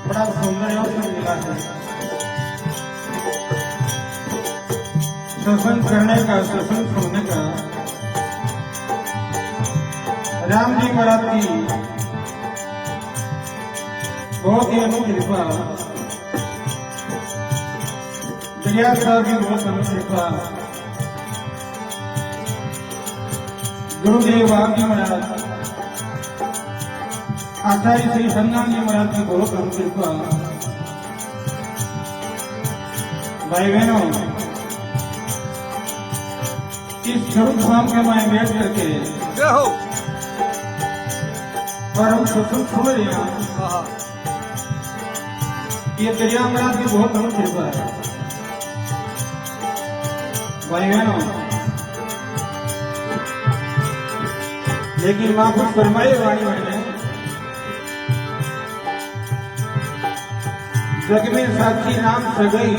बड़ा सुंदर और मिला है। सत्संग करने का, सत्संग सुनने का राम जी महाराज की बहुत ही अनूठी कृपा, दरिया साहब की बहुत अनूठी कृपा, गुरुदेव बाप जी महाराज, आचार्य श्री हनुमान जी महाराज की बहुत अनूठी कृपा। भाई बहनों, इस स्वरूप धाम के मैं बैठ करके और हम सत्संग सुन रहे हैं, ये दरिया महाराज की बहुत अनूठी कृपा है। भाई बहनों, लेकिन मां कुछ फरमाए वाणी मैंने, जग में साक्षी नाम सगई,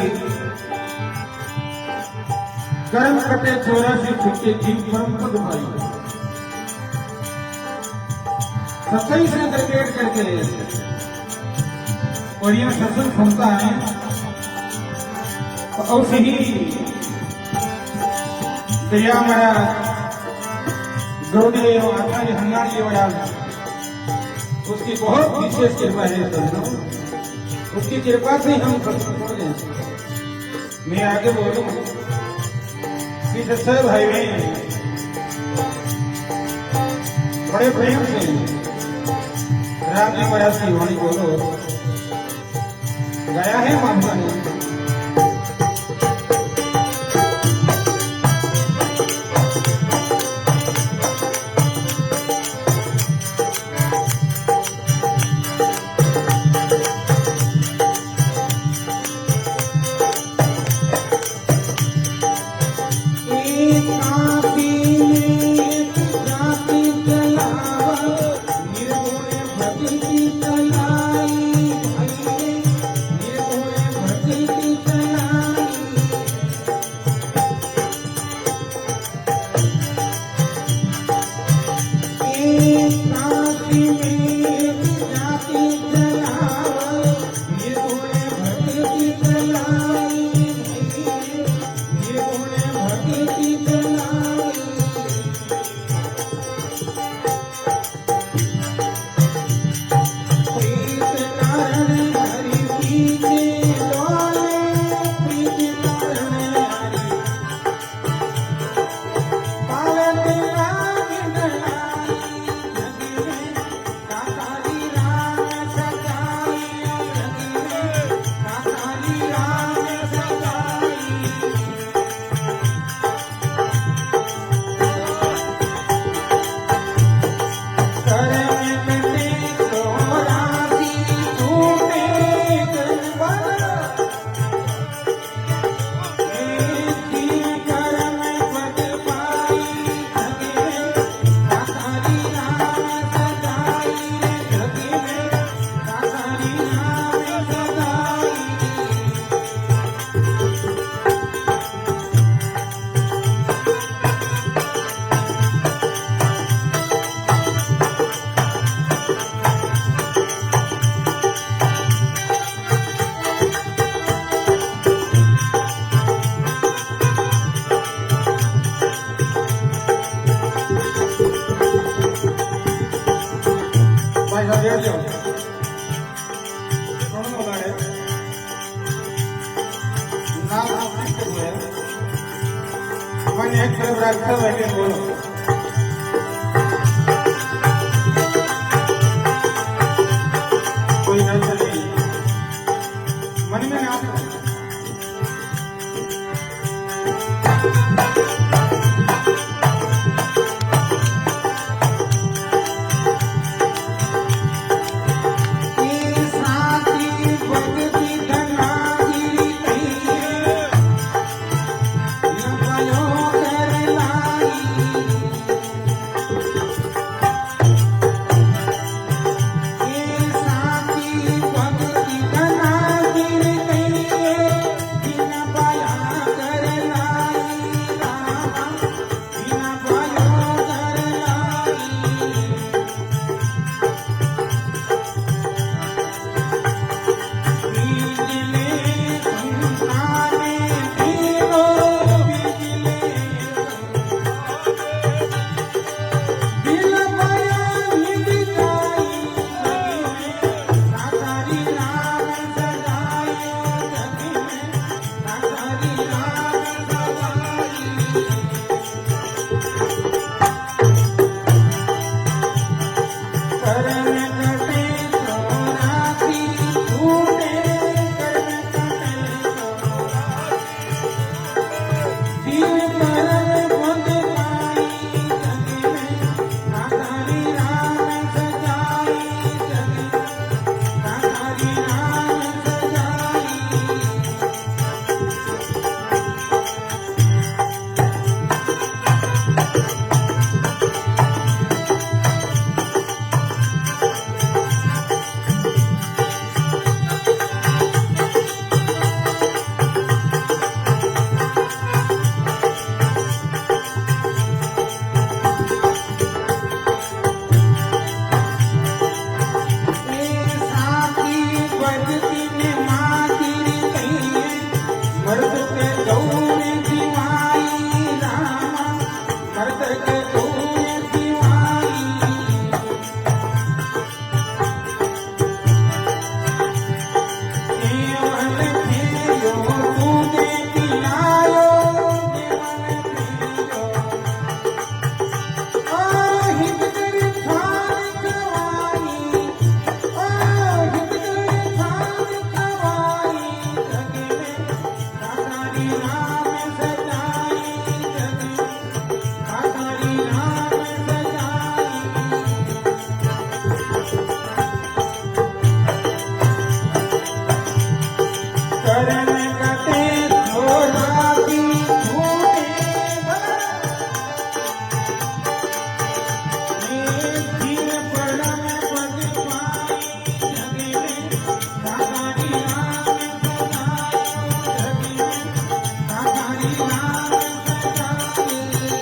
कर्म कटे 84 छुट्टे जीव परम पद पाई। सत्संग से अंदर बैठ करके और यह सत्संग सुनता है तो अवश्य ही दरिया महाराज, गुरुदेव आचार्य हनुमान जी महाराज, उसकी बहुत विशेष कृपा है। दोस्तों, उसकी कृपा से हम सत्संग सुन लें। मैं आगे बोलूं कि सच्चे भाई बहन बड़े प्रेम से राम जी महाराज की वाणी बोलो गाया है माता ने। एक तरफ रखकर बैठे बोलो, कोई नजर नहीं मन में ना। Thank you. करण कटे थोड़ा भी छूटे जीव परम पद पाई जगे में साधारी नाम सदायो जगे में साधारी नाम सदायो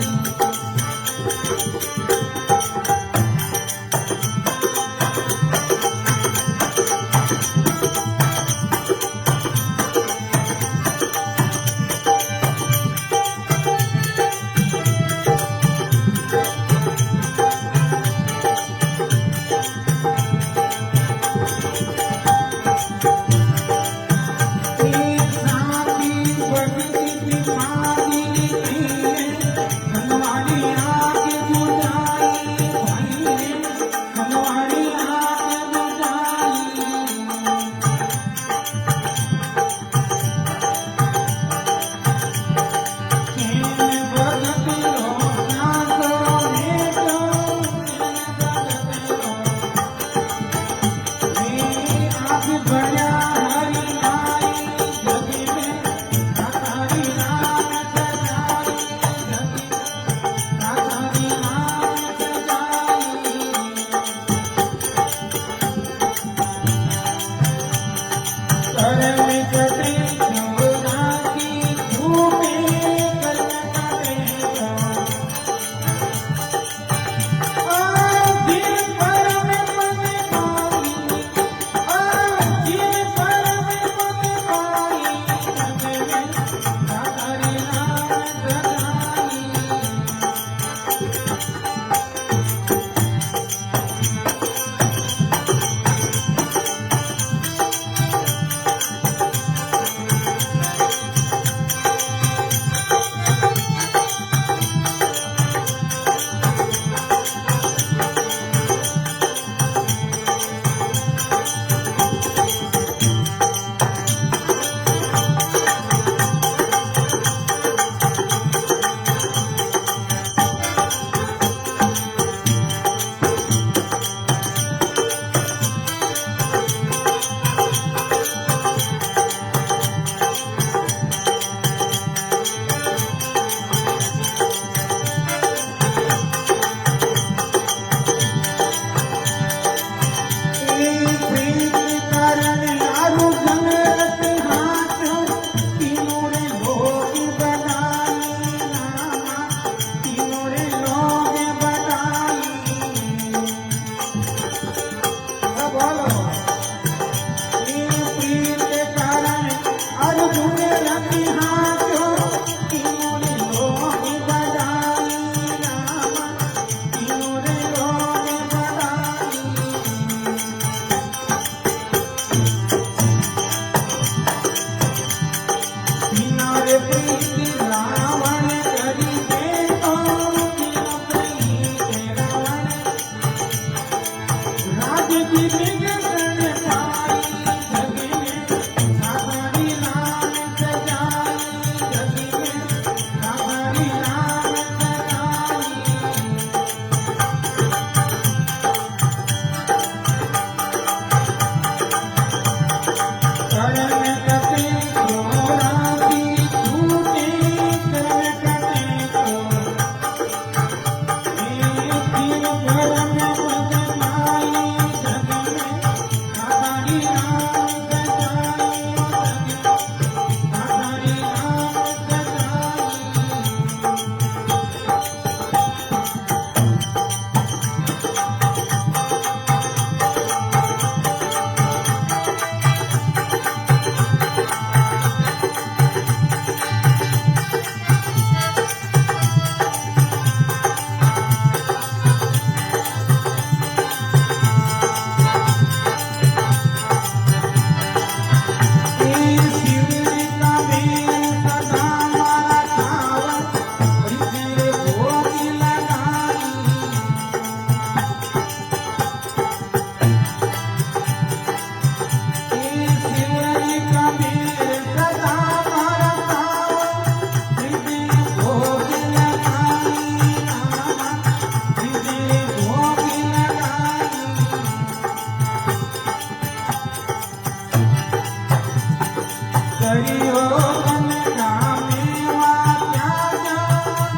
करियो कनका मेवा क्या क्या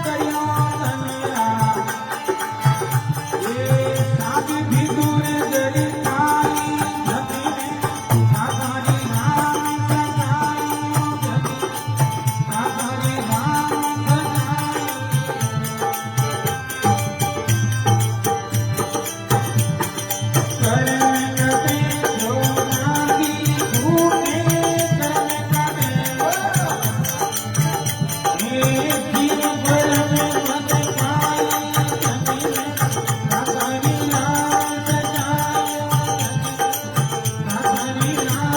करियो कनका ये साथ भी दूर जरी ताई नदी में साधारी नाम सजाई जगी साधारी नाम सजाई कर में कटे जो नागी भूखे कर में कटे ये जीव भर में मत पाई जगी में साधारी नाम सजाई साधारी नाम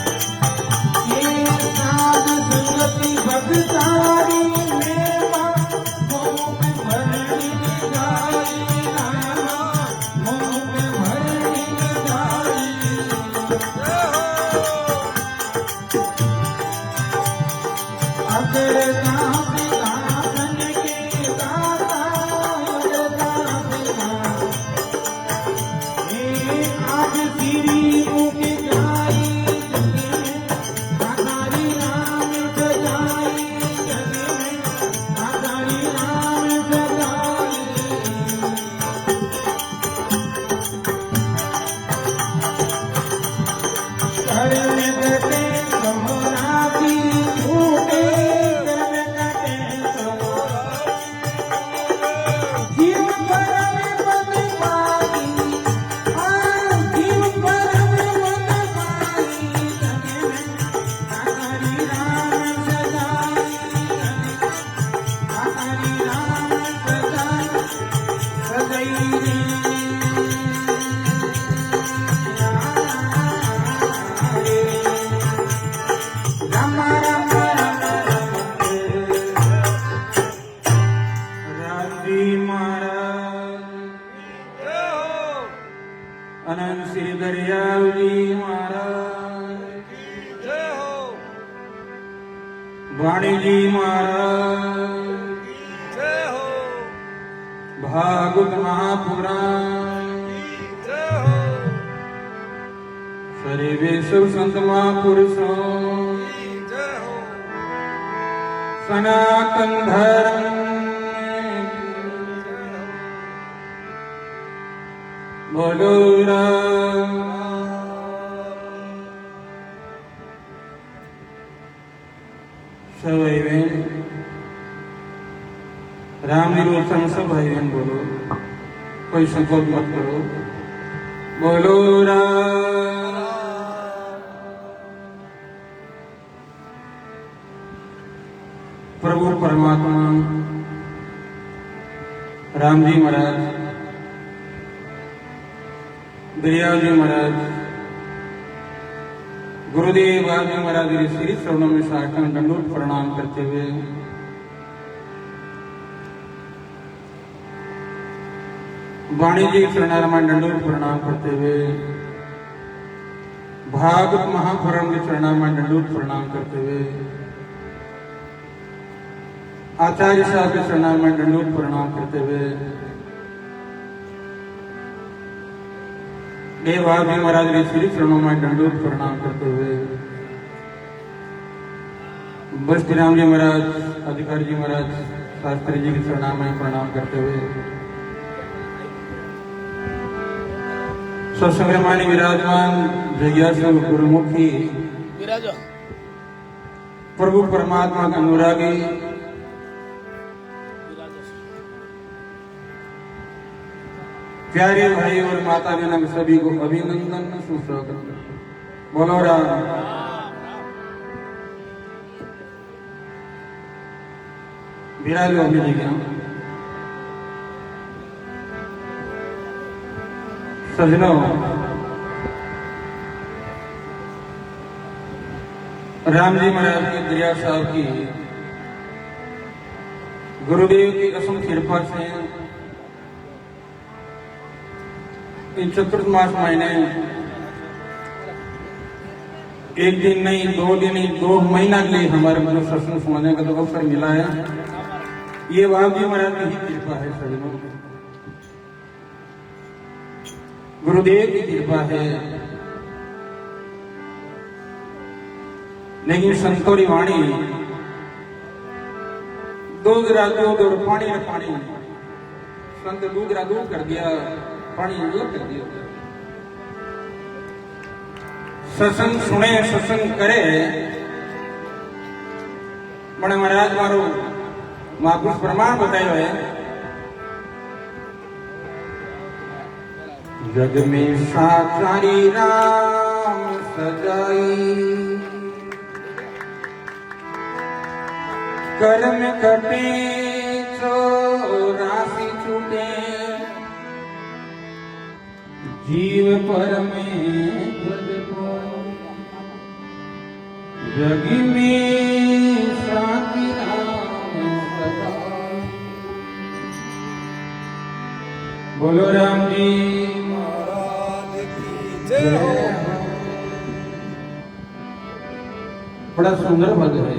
ये साध संगति भगतारी मेवा मोह में भरणी गाई नाना मोह में भरणी गाई अगर दास दासन के दाता अगर दास दास ये आज सिरी मुख जाई जगी में साधारी नाम सजाई जगी में साधारी नाम सजाई कर में कटे सोहराती फूटे कर में कटे जीव पर में पद पाई जीव पर में पद पाई जगे में साधारी नाम सजाई साधारी नाम सजाई सजाई राम राम राम राम जी महाराज अनंत श्री दरियाव जी महाराज वाणी जी महाराज भागवत महापुराण सरेवे सब संत महापुरुषों सनातन धर्म बोलो राम सब भाई बहन राम निरोधन सब भाई बहन बोलो कोई संकोच मत करो बोलो राम प्रभु परमात्मा राम जी महाराज दरियाव जी महाराज गुरुदेव बाबू महाराज जी श्री श्रवणों में साष्टांग दंडोत प्रणाम करते हुए वाणी जी शरणारामण दंडोत प्रणाम करते हुए भागवत महापुराण के शरणारामण दंडोत प्रणाम करते हुए आचार्य साहब के शरणारामण दंडोत प्रणाम करते हुए देवाजी महाराज के श्री चरणों में दंडोत प्रणाम करते हुए बस्ती राम जी महाराज अधिकारी जी महाराज शास्त्री जी के शरणाम में प्रणाम करते हुए सत्संग्रमानी विराजमान जगियासु गुरुमुखी प्रभु परमात्मा का अनुरागी प्यारे भाई और माता बहन सभी को अभिनंदन सुस्वागत। बोलो राम। विराज अपनी जगह सजनों, राम जी महाराज की दरिया साहब की गुरुदेव की असम कृपा से इन चतुर्थ मास महीने एक दिन नहीं, 2 दिन नहीं, 2 महीना के लिए हमारे मतलब सत्संग सुनाने का तो अवसर मिला है। ये बाबू जी महाराज की ही कृपा है, सभी गुरुदेव की कृपा है। लेकिन संतोरी वाणी दूध रा दूध और पानी रा पानी, संत दूध रा दूध कर दिया, पानी अलग कर दिया। सत्संग सुने, सत्संग करे, बड़े महाराज मारो महापुरुष प्रमाण बताए है। जग में साचारी राम सजाई, कर्म कटे चौरासी छूटे, जीव पर में जग में शांति राम सदा। बोलो राम जी महाराज की जय। बड़ा सुंदर पद है।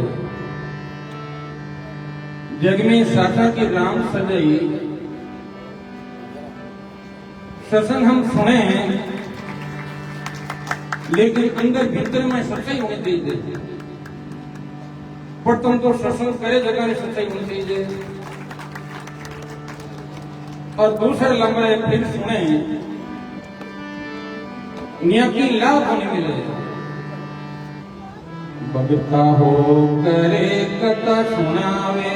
जग में शाखा की राम सजाई। सत्संग हम सुने हैं, लेकिन अंदर भीतर में सच्चाई होनी चाहिए। पर तुम तो सत्संग करे जगह में सच्चाई होनी चाहिए। और दूसरा लंबा एक फिर सुने, नियति लाभ होने मिले। भगता हो करे कथा सुनावे,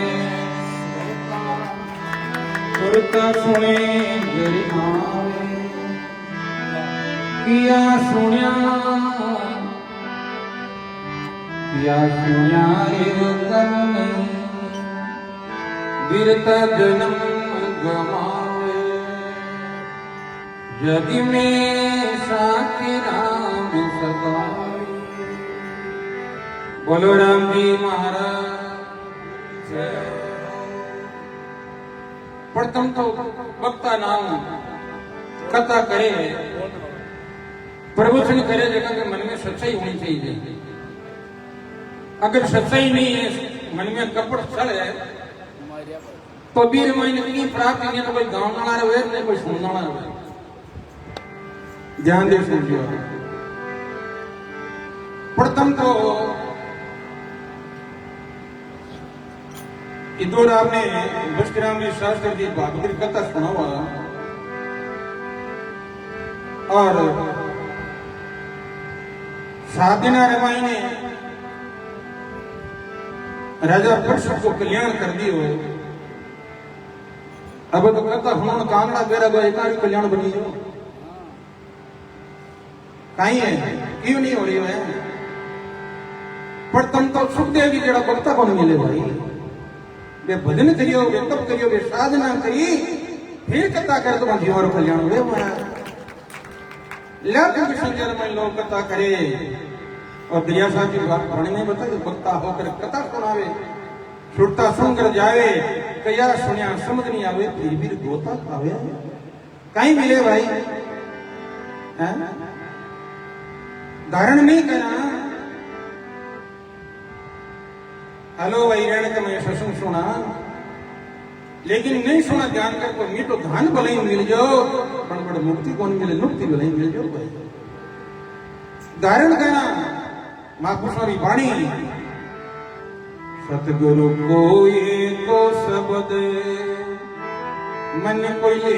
सुरता सुने गरिमावे। किया सुनिया रे कर्म, वीरता जन्म गमावे। जग में साथी राम सगाई। बोलो राम जी महाराज। पर तुम तो वक्ता नाम कथा करे, प्रवचन करे, जगह के मन में सच्चाई होनी चाहिए। अगर सच्चाई नहीं है, मन में कपट चल है, तो बीर महीने की प्राप्ति नहीं, तो कोई गाँव ना रहे, नहीं कोई सुनना ना रहे। ध्यान दे सुनिए। प्रथम तो इधर आपने वशिष्ठराम जी शास्त्री की भागवत कथा सुना हुआ, और 7 दिन रमाई ने राजा परीक्षित को कल्याण कर दियो। अब तो कथा हुन कांगड़ा बेरा गो एकारी कल्याण बनी हो, कहीं है क्यों नहीं हो रही है। पर तुम तो सुखदेव जी जड़ा भक्ता को मिले भाई, वे भजन करियो, वे तप करियो, वे साधना करी, फिर कथा कर तो जीवन कल्याण हुए। लाख की संख्या में लोग कथा करे, और दरिया साहब की बात पढ़ने में बता, भक्ता होकर कथा सुनावे, सुनता सुनकर जावे, कया सुनिया समझ नहीं आवे, फिर भी गोता खावे। कहीं मिले भाई, धारण नहीं करना। हेलो भाई रहने का मैं सत्संग सुना, लेकिन नहीं सुना ध्यान कर, तो मी तो धन भले ही मिल जाओ, बड़ मुक्ति कौन मिले, मुक्ति भले ही मिल जाओ भाई। धारण करना महापुरुषों की वाणी। सतगुरु को एको शब्द मन को ले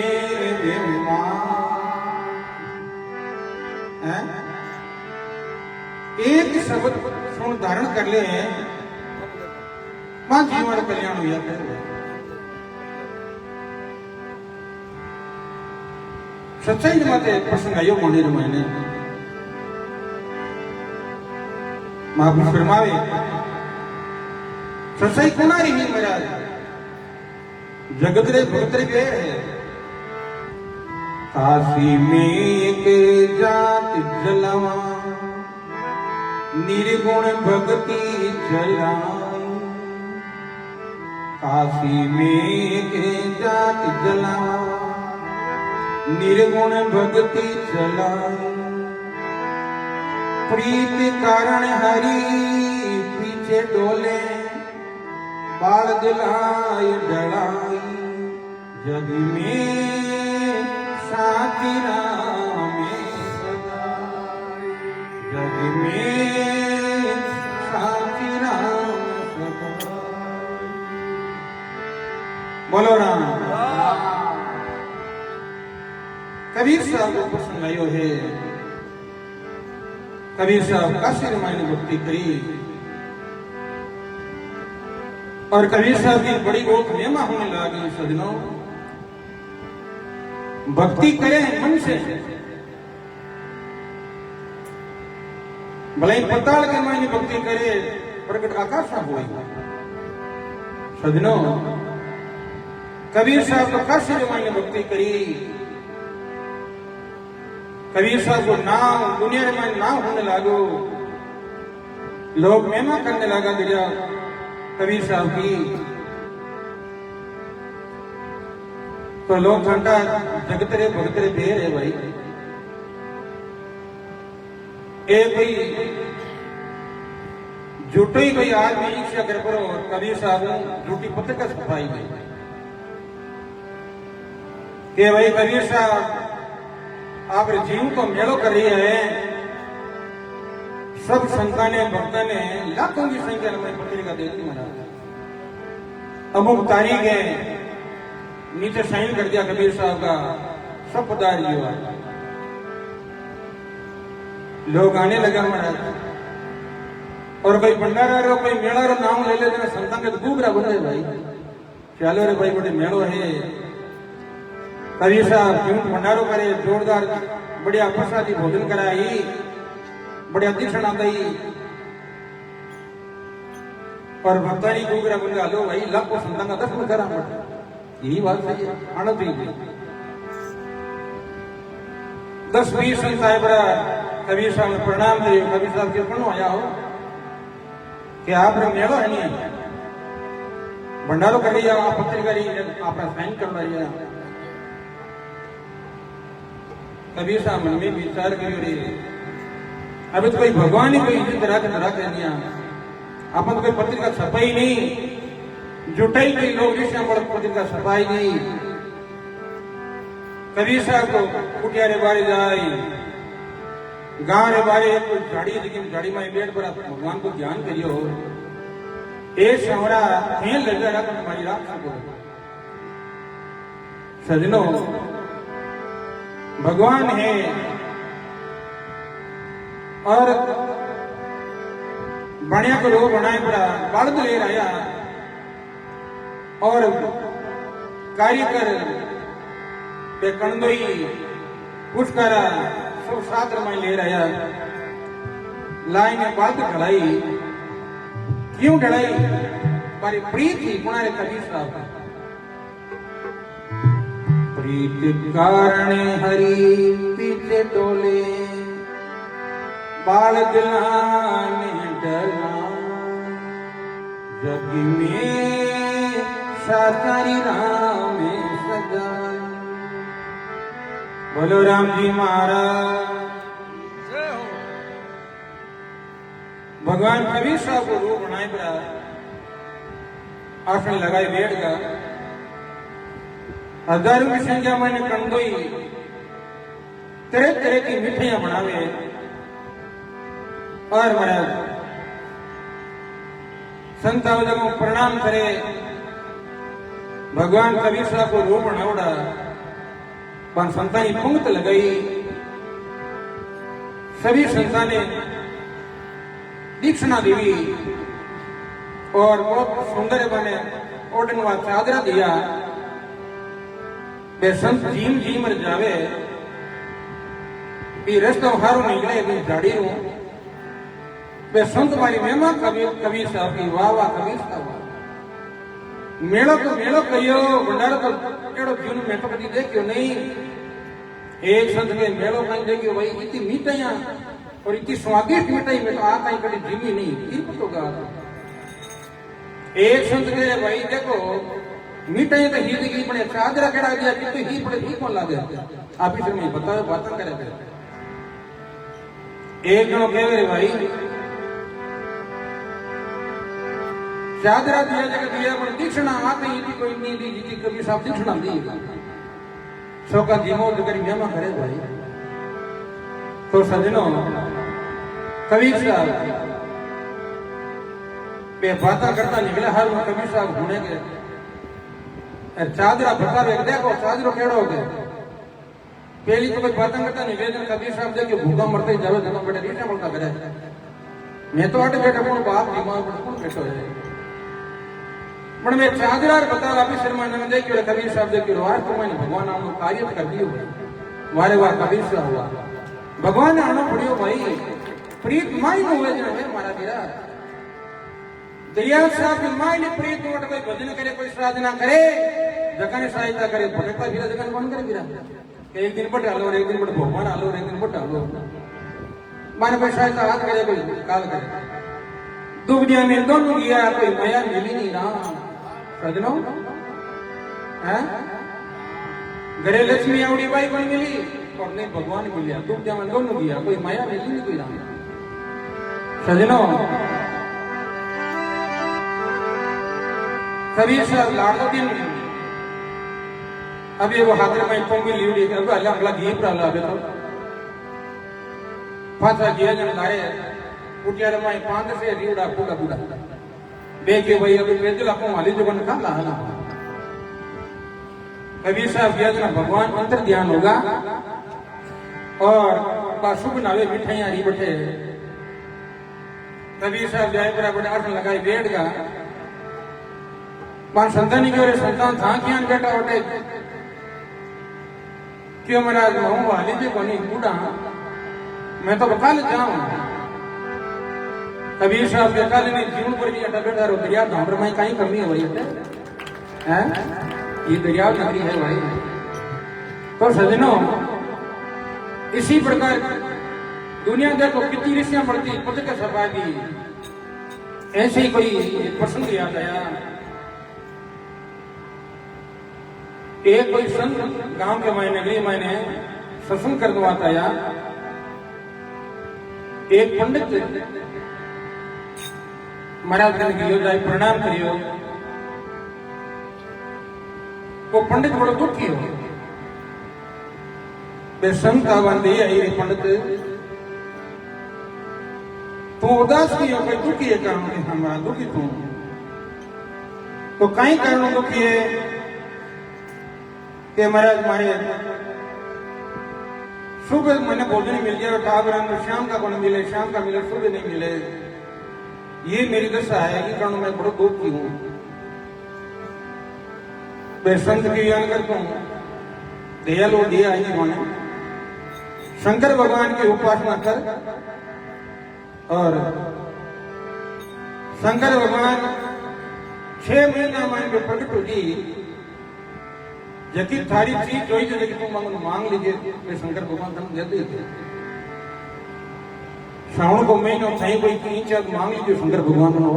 एक शब्द सुन धारण कर ले, मां जीवन कल्याण हो जाता है। सच्चाई जमाते प्रसंग आयो मंदिर मैंने महापुरुष फरमावे, सच्चाई कोना रही महाराज, जगत रे भगत रे गए है। काशी में के जात जलवा, निर्गुण भक्ति चलाई। काशी में के जात जलवा, निर्गुण भक्ति चलाई। प्रीत कारण हरी पीछे डोले बाल दिलाय डलाई जग में साथी राम सदाई जग में साथी राम सदाई। बोलो राम। कबीर साहब को प्रसंग आयो है। कबीर साहब काशी रामायण भक्ति करी और कबीर साहब की बड़ी गोख महिमा होने लगी। सजनों भक्ति करें मन से, भले ही पताल के मायने भक्ति करे प्रकट आकाश ना हुई। सजनों कबीर साहब को काशी रामायण भक्ति करी। कबीर साहब को नाम दुनिया में नाम होने लागो, लोग महिमा करने लगा दिया कबीर साहब की। तो लोग घंटा जगतरे भगतरे दे रहे भाई। एक कोई झूठो ही कोई आदमी ईर्ष्या कर करो कबीर साहब झूठी पत्रिका छपाई गई कि भाई कबीर साहब आप जीव को मेलो कर रही है। सब संतान ने भक्तों ने लाखों की संख्या में पत्रिका दे दी महाराज। अमुक तारीख है, नीचे साइन कर दिया कबीर साहब का, सब पधार हुआ। लोग आने लगा महाराज और कोई भंडारा रो कोई मेला रो नाम ले लेते संतान के गुबरा बने भाई। चलो रे भाई बड़े मेलो है। कबीर साहब क्यों भंडारो करे जोरदार बढ़िया प्रसादी भोजन कराई, बढ़िया दीक्षणा दई और भक्तानी गुगरा बंदा लो भाई लाखों संतान का दर्शन करा। यही बात सही है। आनंद ही 10-20 संत साहेब कबीर साहब ने प्रणाम करे। कबीर साहब के कौन आया हो कि आप मेलो है नहीं भंडारो कर लिया, आप पत्रिका आप साइन कर रही है। कबीर साहब मन में विचार करियो रे, अभी तो कोई भगवान ही कोई इज्जत रख दिया। अपन तो कोई पत्रिका छपाई नहीं, जुटाई कोई लोग पत्रिका छपाई नहीं। कबीर साहब को कुटिया रे बारे जाए, गांव रे बारे कोई झाड़ी, लेकिन झाड़ी में बैठ पर भगवान को ध्यान करियो। एक सवरा खेल लग रहा तो तुम्हारी रात को। सजनों भगवान है और बढ़िया को लोग बनाए पड़ा बल्द ले रहा और कारीगर बेकंदोई पुष्करा सब सात रमाई ले रहा। लाइन में बात ढलाई क्यों ढलाई? हमारी प्रीत थी पुणारे कबीर साहब। प्रीत कारण हरी पीछे डोले बाल दिलाने डला जग में साकारी राम सदाई। बोलो राम जी महाराज। भगवान कबीर साहब को रूप बनाए पड़ा, आसन लगाए बैठ का हजारों की संख्या में कंदोई तरह तरह की मिठाइयां बनावे और महाराज संताओं को प्रणाम करे। भगवान कबीर साहब को रूप बनावड़ा पर संतानी पंक्त लगाई। सभी संताने दीक्षणा देवी और बहुत सुंदर बने ओढ़नवा चादरा दिया। वे संत जीम जी मर जावे रस्तो हारो निकले झाड़ी रू। वे संत मारी महिमा कबीर साहब की वाह वाह कबीर साहब। मेलो तो मेलो करियो, भंडारो तो केड़ो जीवन में तो कभी देखियो नहीं। एक संत के मेलो कहीं देखियो भाई इतनी मिठाइयां और इतनी स्वादिष्ट मिठाई में तो आ कहीं कभी जीवी नहीं तीर्थ तो गा। एक संत के भाई देखो मिठाई तो ही की पड़े चादरा केड़ा दिया कि तो ही पड़े ही कौन लागे आप ही में बताओ बात करे। एक जनो कहे रे भाई चादरा दिया जगह दिया पर दीक्षणा आते ही थी कोई नहीं दी जी कभी साहब दीक्षणा दी शौका जीमो तो करी मेहमा करे भाई। तो सजनों कबीर साहब बे बातें करता निकले हर कबीर साहब घूने गए चादरा बता रहे देखो चादरो केड़ो हो गए पहली तो कोई बातें करता निवेदन कबीर साहब दे कि भूखा मरते जावे जन्म बड़े रीटा बोलता करे मैं तो अट बैठा कौन बाप दिमाग पर कौन बैठो है पण मैं चादरार बता अभी शर्मा नंग दे कि कबीर साहब दे कि वार तो मैंने भगवान नाम कार्य कर दियो वारे वार कबीर साहब हुआ भगवान ने आनो पड़ियो भाई प्रीत माई नो हुए जने मारा मेरा दरिया साहब की माई ने प्रीत नोट कोई भजन करे कोई साधना करे जगह ने सहायता करे भटकता फिरा जगह कौन करे फिरा एक दिन बट आलो और एक दिन बट भगवान आलो और एक दिन बट आलो माने कोई सहायता हाथ करे कोई काल करे दुनिया में दोनों गया कोई माया मिली नहीं रहा सजनों हैं घरे लक्ष्मी आवड़ी बाई कौन मिली और नहीं भगवान मिलिया दुनिया में दोनों गया कोई माया मिली नहीं कोई रहा सजनों कबीर साहब लाडो दिन अभी वो हाथ में पोंगी लीवड़ी अब अल्लाह अल्लाह गीप रहा अबे तो फासा जिया जन लारे उठिया रमाई पांच से लीवड़ा पूरा पूरा देखे भाई अभी वेदल आपको माली जो बन का लाना कबीर साहब गया जना भगवान अंतर ध्यान होगा और बासु बनावे मिठाइयां री बैठे कबीर साहब जाए बराबर आसन लगाई बैठ गा पांच संतान की ओर संतान था क्या बेटा उठे क्यों महाराज हूं वाली जी कोनी बूढ़ा मैं तो कल जाऊं कबीर साहब के कल ने जीवन पर भी अटा बैठा रो दरिया धाम में कहीं कमी है भाई हैं ये दरिया नगरी है भाई। तो सजनों इसी प्रकार दुनिया देखो कितनी ऋषियां बढ़ती पद के सभागी ऐसे ही कोई प्रसंग याद आया एक कोई संत गांव के नगरी मैंने सत्संग करवाता आया एक पंडित महाराज ने कहियो जाए प्रणाम करियो वो पंडित बड़ो दुखी हो बे संत आवांदी आई पंडित तू उदास की हो कोई दुखी है कारण के हमारा दुखी तू तो कई कारण दुखी है कि महाराज मारे सुबह मैंने भोजन मिल गया टावरन शाम का कौन मिले शाम का मिले सुबह नहीं मिले ये मेरी दशा है कि कारण मैं बड़ा दुखी हूं मैं संत की ज्ञान करता हूं दयालु दिया इन्होंने शंकर भगवान की उपासना कर और शंकर भगवान 6 महीना मान के प्रकट होगी जबकि थारी चीज जो ही तुम मांग लीजिए मैं शंकर भगवान तुम दे देते श्रावण को महीनो थी कोई 3 चार मांग लीजिए शंकर भगवान हो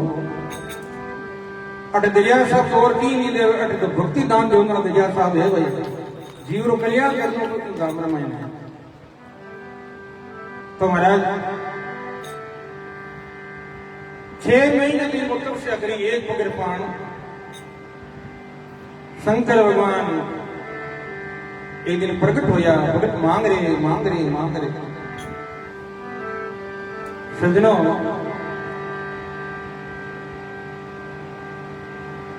अट दरिया साहब और की नहीं दे अट तो भक्ति दान दे दरिया साहब है भाई जीव रो कल्याण करने को तुम गाम रामायण तो महाराज 6 महीने की तपस्या करी एक पगर पान शंकर भगवान एक दिन प्रकट होया भगत मांग रहे सजनों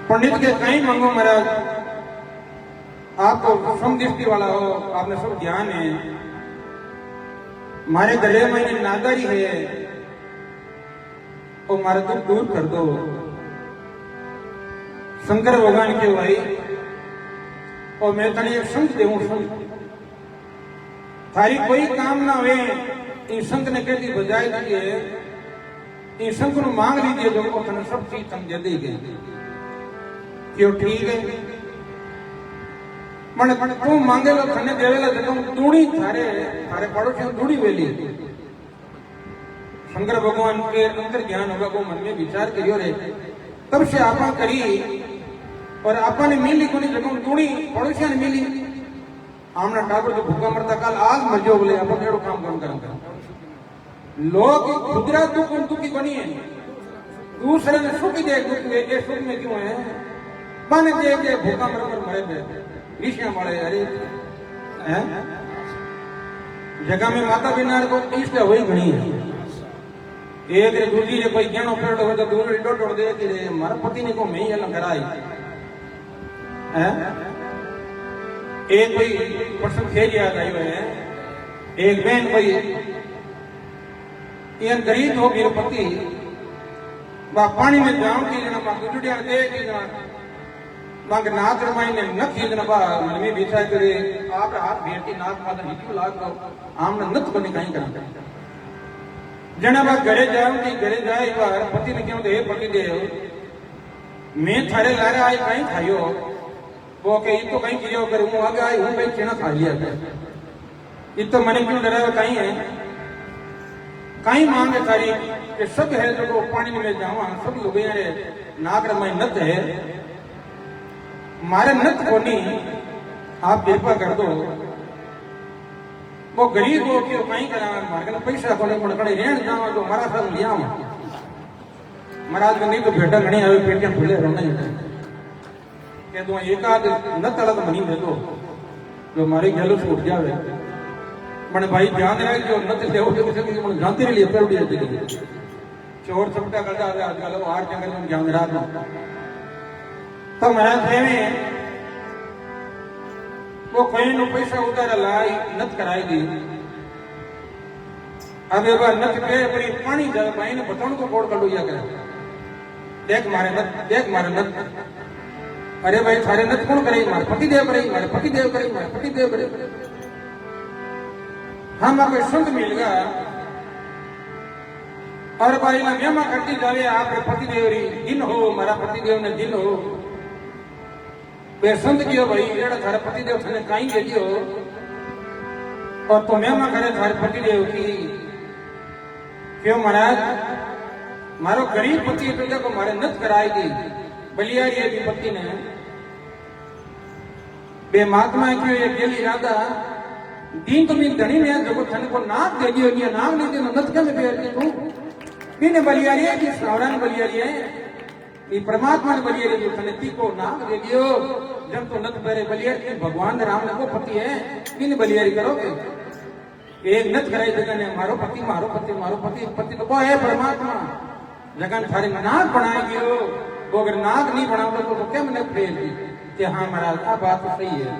पंडित के कई मांगो महाराज आपको समदृष्टि वाला हो आपने सब ज्ञान है मारे गले में नादारी है और मारे तुम दूर कर दो शंकर भगवान के भाई और मैं तने एक संत देऊं संत थारी कोई काम ना हुए इन संत ने कहती बजाय दीजिए इन संत को मांग लीजिए जो को तने सब चीज तम दे देगी क्यों ठीक है मन तू मांगे लो तने देवेला तुम दूणी थारे पड़ोसी दूणी वेली शंकर भगवान के अंतर ज्ञान होगा वो मन में विचार करियो रे तब से आपा करी और आपा ने मिली कोनी जगह दूणी पड़ोसिया ने मिली आमना ठाकुर जो भूखा मरता काल आज मर जो बोले अपन एड़ो काम कौन करन लोग खुदरा दुख दुखी बनी है, दूसरे ने सुखी दे दुख दे, ये सुख में क्यों है? बन दे के भूखा मर मरे पे ऋषियां वाले अरे हैं जगह में माता बिना को इष्ट वही घनी है। एक रे दूसरी रे कोई ज्ञान पेड़ हो तो दूर डोट डोट दे कि रे मारा पति ने को मैं अलग कराई हैं। एक कोई पर्सन खेल याद आई है, एक बहन कोई ये गरीब हो मेरे पति बा पानी में जाऊं की जना बा गुडुडिया दे की जना बांग नाथ रमाई ने न की जना बा मन में बिछा करे आप हाथ भेटी नाथ माता हिटू लाग को आमने नत को नहीं कर जना बा घरे जाऊं की घरे जाए बार पति ने क्यों दे पति देव मैं थारे लारे आई कहीं खायो वो के तो कहीं कियो कर हूं आगे आई हूं कहीं चना खा लिया ये तो मने क्यों डरावे कहीं है कहीं मांगे थारी कि सब है जो पानी में जावा सब लोग रे नाग रमाई नत है मारे नत कोनी आप कृपा कर दो वो गरीब हो के कहीं करा मारे पैसा कोने कोने कड़े रेण जावा तो मारा सब लिया महाराज नहीं तो भेटा घणी आवे पेटियां खुले रहना के दो एक आध नत अलग मनी दे दो जो मारे गलो से उठ जावे मन भाई ध्यान रख जो नत ले हो किसी को मन जानते नहीं लिए पेड़ उड़ी जाती चोर चपटा करता है आजकल वो आठ जंगल में ध्यान रख तो महाराज में वो कोई नो पैसा उतार लाई नत कराई दी अब एक बार नत के बड़ी पानी जल पाई ने बताऊं को कोड़ कड़ू या करे देख मारे नत अरे भाई सारे नत कौन करे मारे पति देव करे मारे पति देव करे मारे पति देव करे हम आपको संग मिल गया और भाई ना मेमा करती जावे आपके पति देव री दिन हो मारा पति देव ने दिन हो वे संत कियो भाई एड़ा थारे पति देव थाने काई दे दियो और तो मेमा करे थारे पति देव की क्यों महाराज मारो गरीब पति तो को मारे नत कराएगी बलियारी है पति ने बे महात्मा क्यों ये गेली राधा दीन तो मैं धनी ने जो थाने को नाक दे दियो ये नाम नहीं दे नत के में बेर तू बिन बलियारी है कि सावरान बलियारी है ये परमात्मा ने बलियारी जो थाने ती को नाक दे दियो जब तो नत पहरे बलियारी भगवान राम ने को पति है बिन बलियारी करोगे एक नत कराई जगह ने मारो पति पति तो वो है परमात्मा जगन थारे नाक बनाएगी वो अगर नाक नहीं बनाओगे तो क्या मैंने फेल कि हाँ महाराज आ बात तो सही है।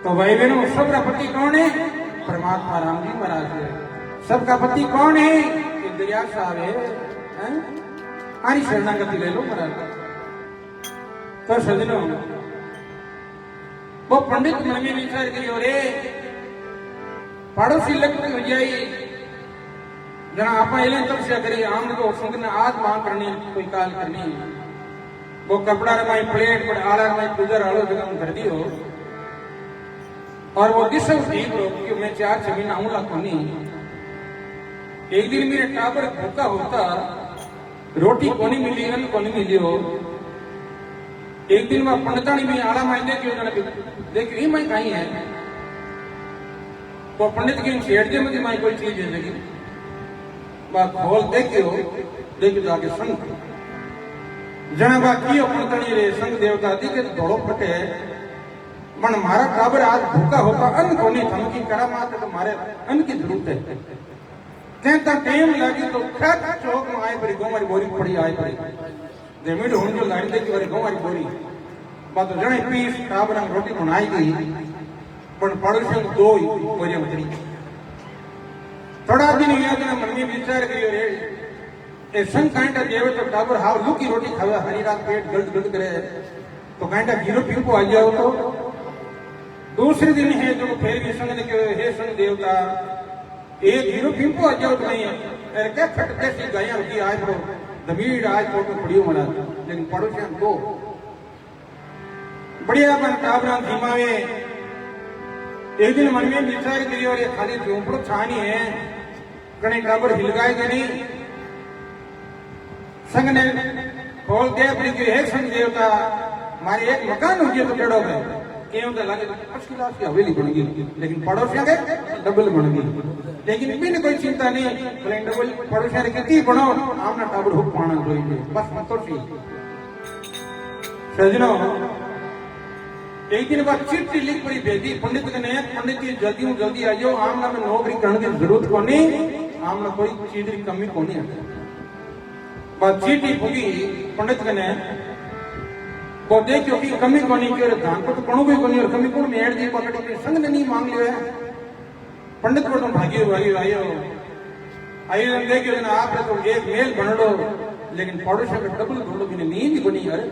तो भाई बहनों सबका पति कौन है? परमात्मा राम जी महाराज है। सबका पति कौन है? दरिया साहब है। हरी शरणागति ले लो महाराज। तो सजनों वो पंडित मन में विचार करियो रे पड़ोसी लगती हो जाए जना आप तपस्या करी आम को संग ने आज मांग करनी कोई काल करनी वो कपड़ा रमाई प्लेट पर आला रमाई गुजर आलो जगह कर दियो और वो दिशा ठीक हो कि मैं 4-6 महीना आऊंगा कोनी एक दिन मेरे टाबर भूखा होता रोटी कोनी मिली अन्न कोनी मिली हो एक दिन वह पंडितानी में आला माई देखियो ये माई कहीं है तो पंडित की छेड़ दे मुझे माई कोई चीज दे लगी बात खोल देखियो जाके संग जना बाकी पंडितानी रे संग देवता दिखे धोड़ो फटे मन मारा काबर आज भूखा होता अन्न कोनी धमकी करा मात्र तो मारे अन्न की जरूरत है कहता टाइम लगी तो खट चौक में आए पड़ी गोमारी बोरी पड़ी आए पड़ी जमीन होने जो गाड़ी देखी वाली गोमारी बोरी बात जने पीस काबर रोटी बनाई गई पण पड़ोसी दो ही बोरिया उतरी थोड़ा दिन याद ना मन में विचार करियो रे ए संग कांटा देवे तो टाबर हाव लुकी रोटी खावे हरी रात पेट गलत गलत करे तो कांटा गिरो पीऊ को आ जाओ तो दूसरे दिन है जो फिर भी संग ने कहो हे संग देवता एक हीरो पिंपो आ जाओ तो नहीं अरे क्या खट कैसी गाया होती आज तो दमीर आज तो पड़ियो मना लेकिन पड़ोसियां दो बढ़िया बन टाबरा धीमावे एक दिन मन में विचार करियो ये खाली झोंपड़ो छानी है कने टाबर हिलगाए गनी संग ने खोल के अपनी हे संग देवता मारे एक मकान हो गया तो केड़ो है क्यों तो लगे फर्स्ट क्लास की हवेली बन गई, लेकिन पड़ोसियों के डबल बन गई। लेकिन बिन कोई चिंता नहीं, बोले डबल पड़ोसियों के कितनी बनो आमना टाबर हुक पाना चाहिए, बस संतोषी। सजनों एक दिन बाद चिट्ठी लिख पड़ी भेजी पंडित ने, पंडित जी जल्दी आ जाओ, आमना में नौकरी करने की जरूरत को नहीं, आमना कोई चीज की कमी को नहीं है। बात चिट्ठी भुगी पंडित ने को देखो कि कमी को नहीं की, धान को तो पणु भी को नहीं और कमी को मेड़ दी पकड़ी के संग ने नहीं मांग लियो है। पंडित को तो भागियो आइयो देखियो ना आप तो एक मेल बन लो, लेकिन पड़ोसी का डबल ढूंढो भी नींद को नहीं। अरे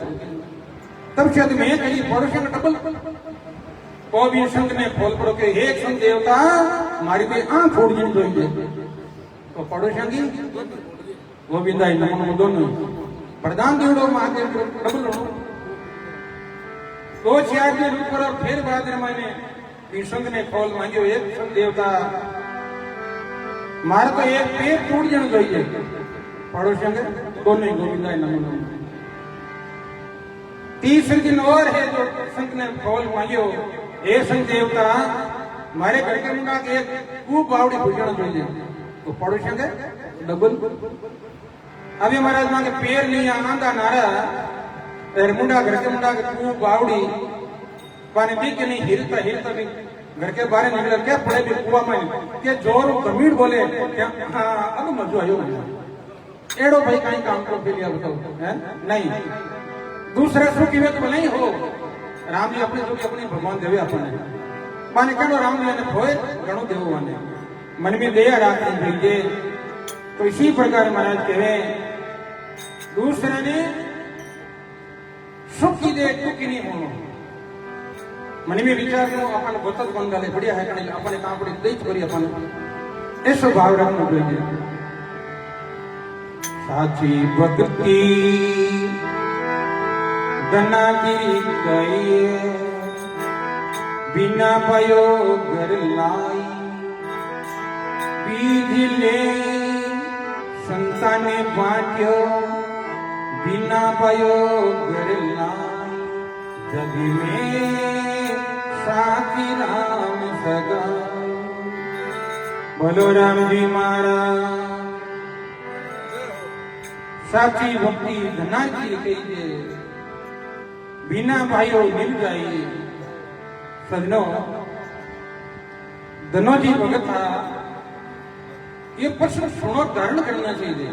तब शायद मैं कहीं पड़ोसी का डबल को भी संत ने खोल पड़ो के एक संत देवता मारी कोई आंख फोड़ दी जोइए, तो पड़ोसियों की गोविंदा नमन दोनों प्रधान जोड़ो महादेव डबल ढूंढो। दो चार दिन ऊपर और फिर बाद मैंने संत ने खोल मांगियो, एक संत देवता मारा तो एक पेट टूट जाना चाहिए, पड़ोसियों के दोनों गोविंदा नमन। तीसरे दिन और है जो संत ने खोल मांगियो, एक संत देवता मारे घर के मुंडा के एक खूब बावड़ी भूजना चाहिए, तो पड़ोसियों के डबल। अभी महाराज मांगे पैर नहीं आंदा नारा मुंडा घर के मुंडा के खूब बावड़ी पानी पी के नहीं हिरता भी घर के बाहर निकल क्या पड़े भी कुआ में के जोर गमीर बोले क्या, हाँ अब मजो आयो एड़ो भाई कहीं काम को के लिए बताओ है नहीं। दूसरा सुखी में तो नहीं हो, राम जी अपने सुखी अपने भगवान देवे अपने माने कहो राम जी ने खोए गणो देवो माने मन में दया राखनी भेजे। तो इसी प्रकार महाराज कहे दूसरे ने सुखी दे दुखी नहीं होना, मन में विचार करो अपन गोतक बन गए बढ़िया है कहीं अपने काम बड़ी तेज करी अपन ऐसा भाव रखना चाहिए। साची भक्ति गनागिरी गई बिना भयो घर लाई, बीज ले संताने बांट्यो बिना भयो घर लाई, जग में साची राम सगा। बोलो राम जी महाराज। साची भक्ति धनाजी कही बिना भाइयों मिल जाए। सजनों धनोजी भगत था, ये प्रश्न सुनो धारण करना चाहिए,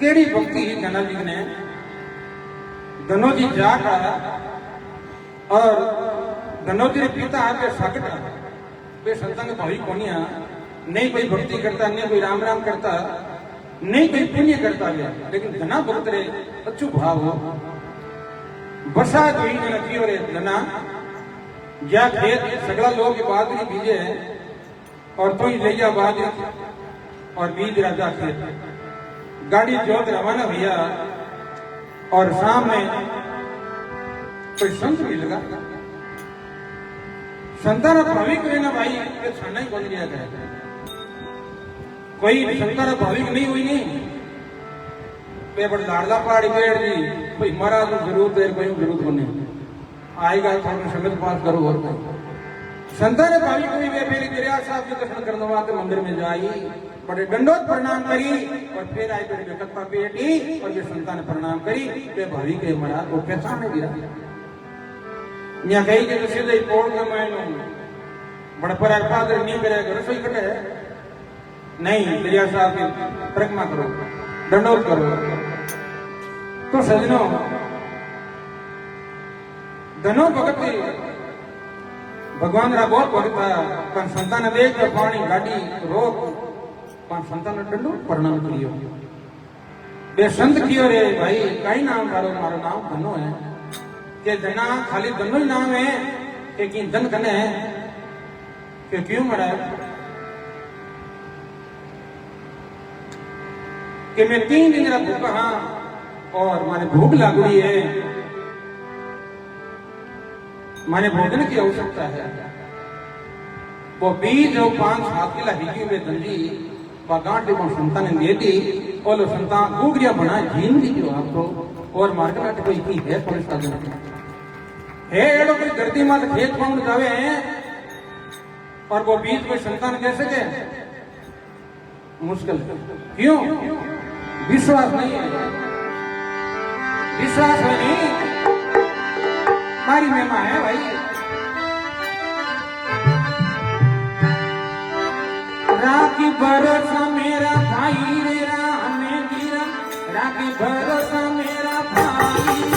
केड़ी भक्ति धनाजी ने धनोजी जाट और धनोजी ने पिता आके साकट वे संतान भाई कोनिया नहीं कोई भक्ति करता, नहीं कोई राम राम करता, नहीं कोई पुण्य करता गया, लेकिन धना भक्त रे अच्छु भाव हो बरसात हुई नदी और धना या खेत सगला लोग बादरी बीजे और तू ही ले जा बादरी और बीज राजा खेत गाड़ी जोत रवाना भैया और सामने कोई संत भी लगा। संतान भाविक रहना भाई ये छाना ही बन गया है, कोई संतान भाविक नहीं हुई नहीं बड़ लाडला पहाड़ी पेड़ जी भाई महाराज जरूरत है, कोई जरूरत होने आएगा थोड़ा संगत पास करो और संतान भाविक हुई वे पहले दरिया साहब के दर्शन करने वाले मंदिर में जाई, बड़े दंडोत प्रणाम करी और फिर आई बड़े कत्ता पेटी और ये संतान प्रणाम करी वे भाविक है महाराज वो पहचाने गिरा यहाँ कही के सीधे पोड़ के मैंने बड़ा पर पादर नहीं करेगा रसोई कटे नहीं दरिया साहब की परिक्रमा करो दंडोत करो। तो सजनों धनो भगत भगवान रा बहुत भगत पण संतान देख पानी गाड़ी रोक पण संतान दंडो प्रणाम करियो बे संत कियो रे भाई कई नाम करो मारो नाम धनो है के धना खाली धनो ही नाम है कि की धन कने है कि क्यों मरा कि मैं 3 दिन रा भूखा हाँ और माने भूख लागुड़ी है, माने भोजन की आवश्यकता है। वो बीज और 5-7 किला हिगी में दंडी गांठ को संतान ने दे दी और लो संतान उगरिया बना जीन दी जो आपको और मार्केट कोई की है पुलिस का है ये लोग कोई धरती मात खेत पाउंड जावे हैं और वो बीच में संतान कैसे के मुश्किल क्यों विश्वास नहीं है विश्वास है नहीं हमारी महिमा है भाई राखी भरोसा मेरा भाई रे राम वीरा राखी भरोसा मेरा भाई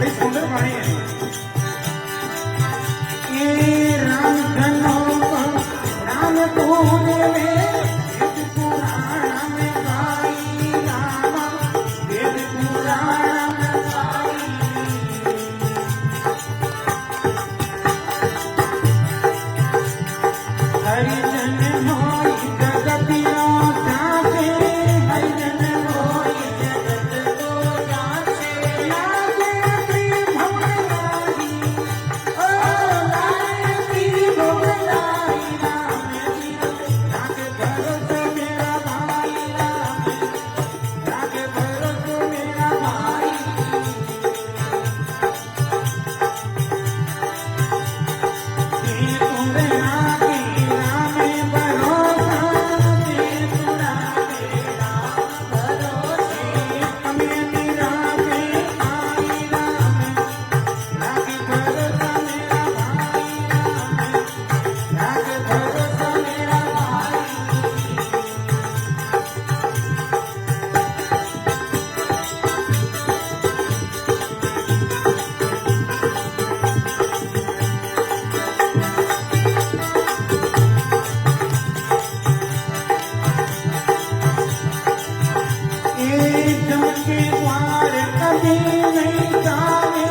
बड़ी सुंदर वाणी है। ये राम धनो राम पूरे में वेद पुराण में गाई रामा वेद पुराण में गाई हरि जन मोई जगतिया जाते हरि जन मोई जगत को जाते लागे प्रेम भवनाई ओ लागे प्रेम भवनाई राम लागे भरोसा मेरा भाई राम लागे भरोसा मेरा भाई ये तुमरे आगे रामे भरोसा ये तुरागे राम भरोसे हमें मेरा पे आई राम लागे भरोसा मेरा भाई राम लागे भरोसा मेरा भाई एक जम के द्वार कभी नहीं जावे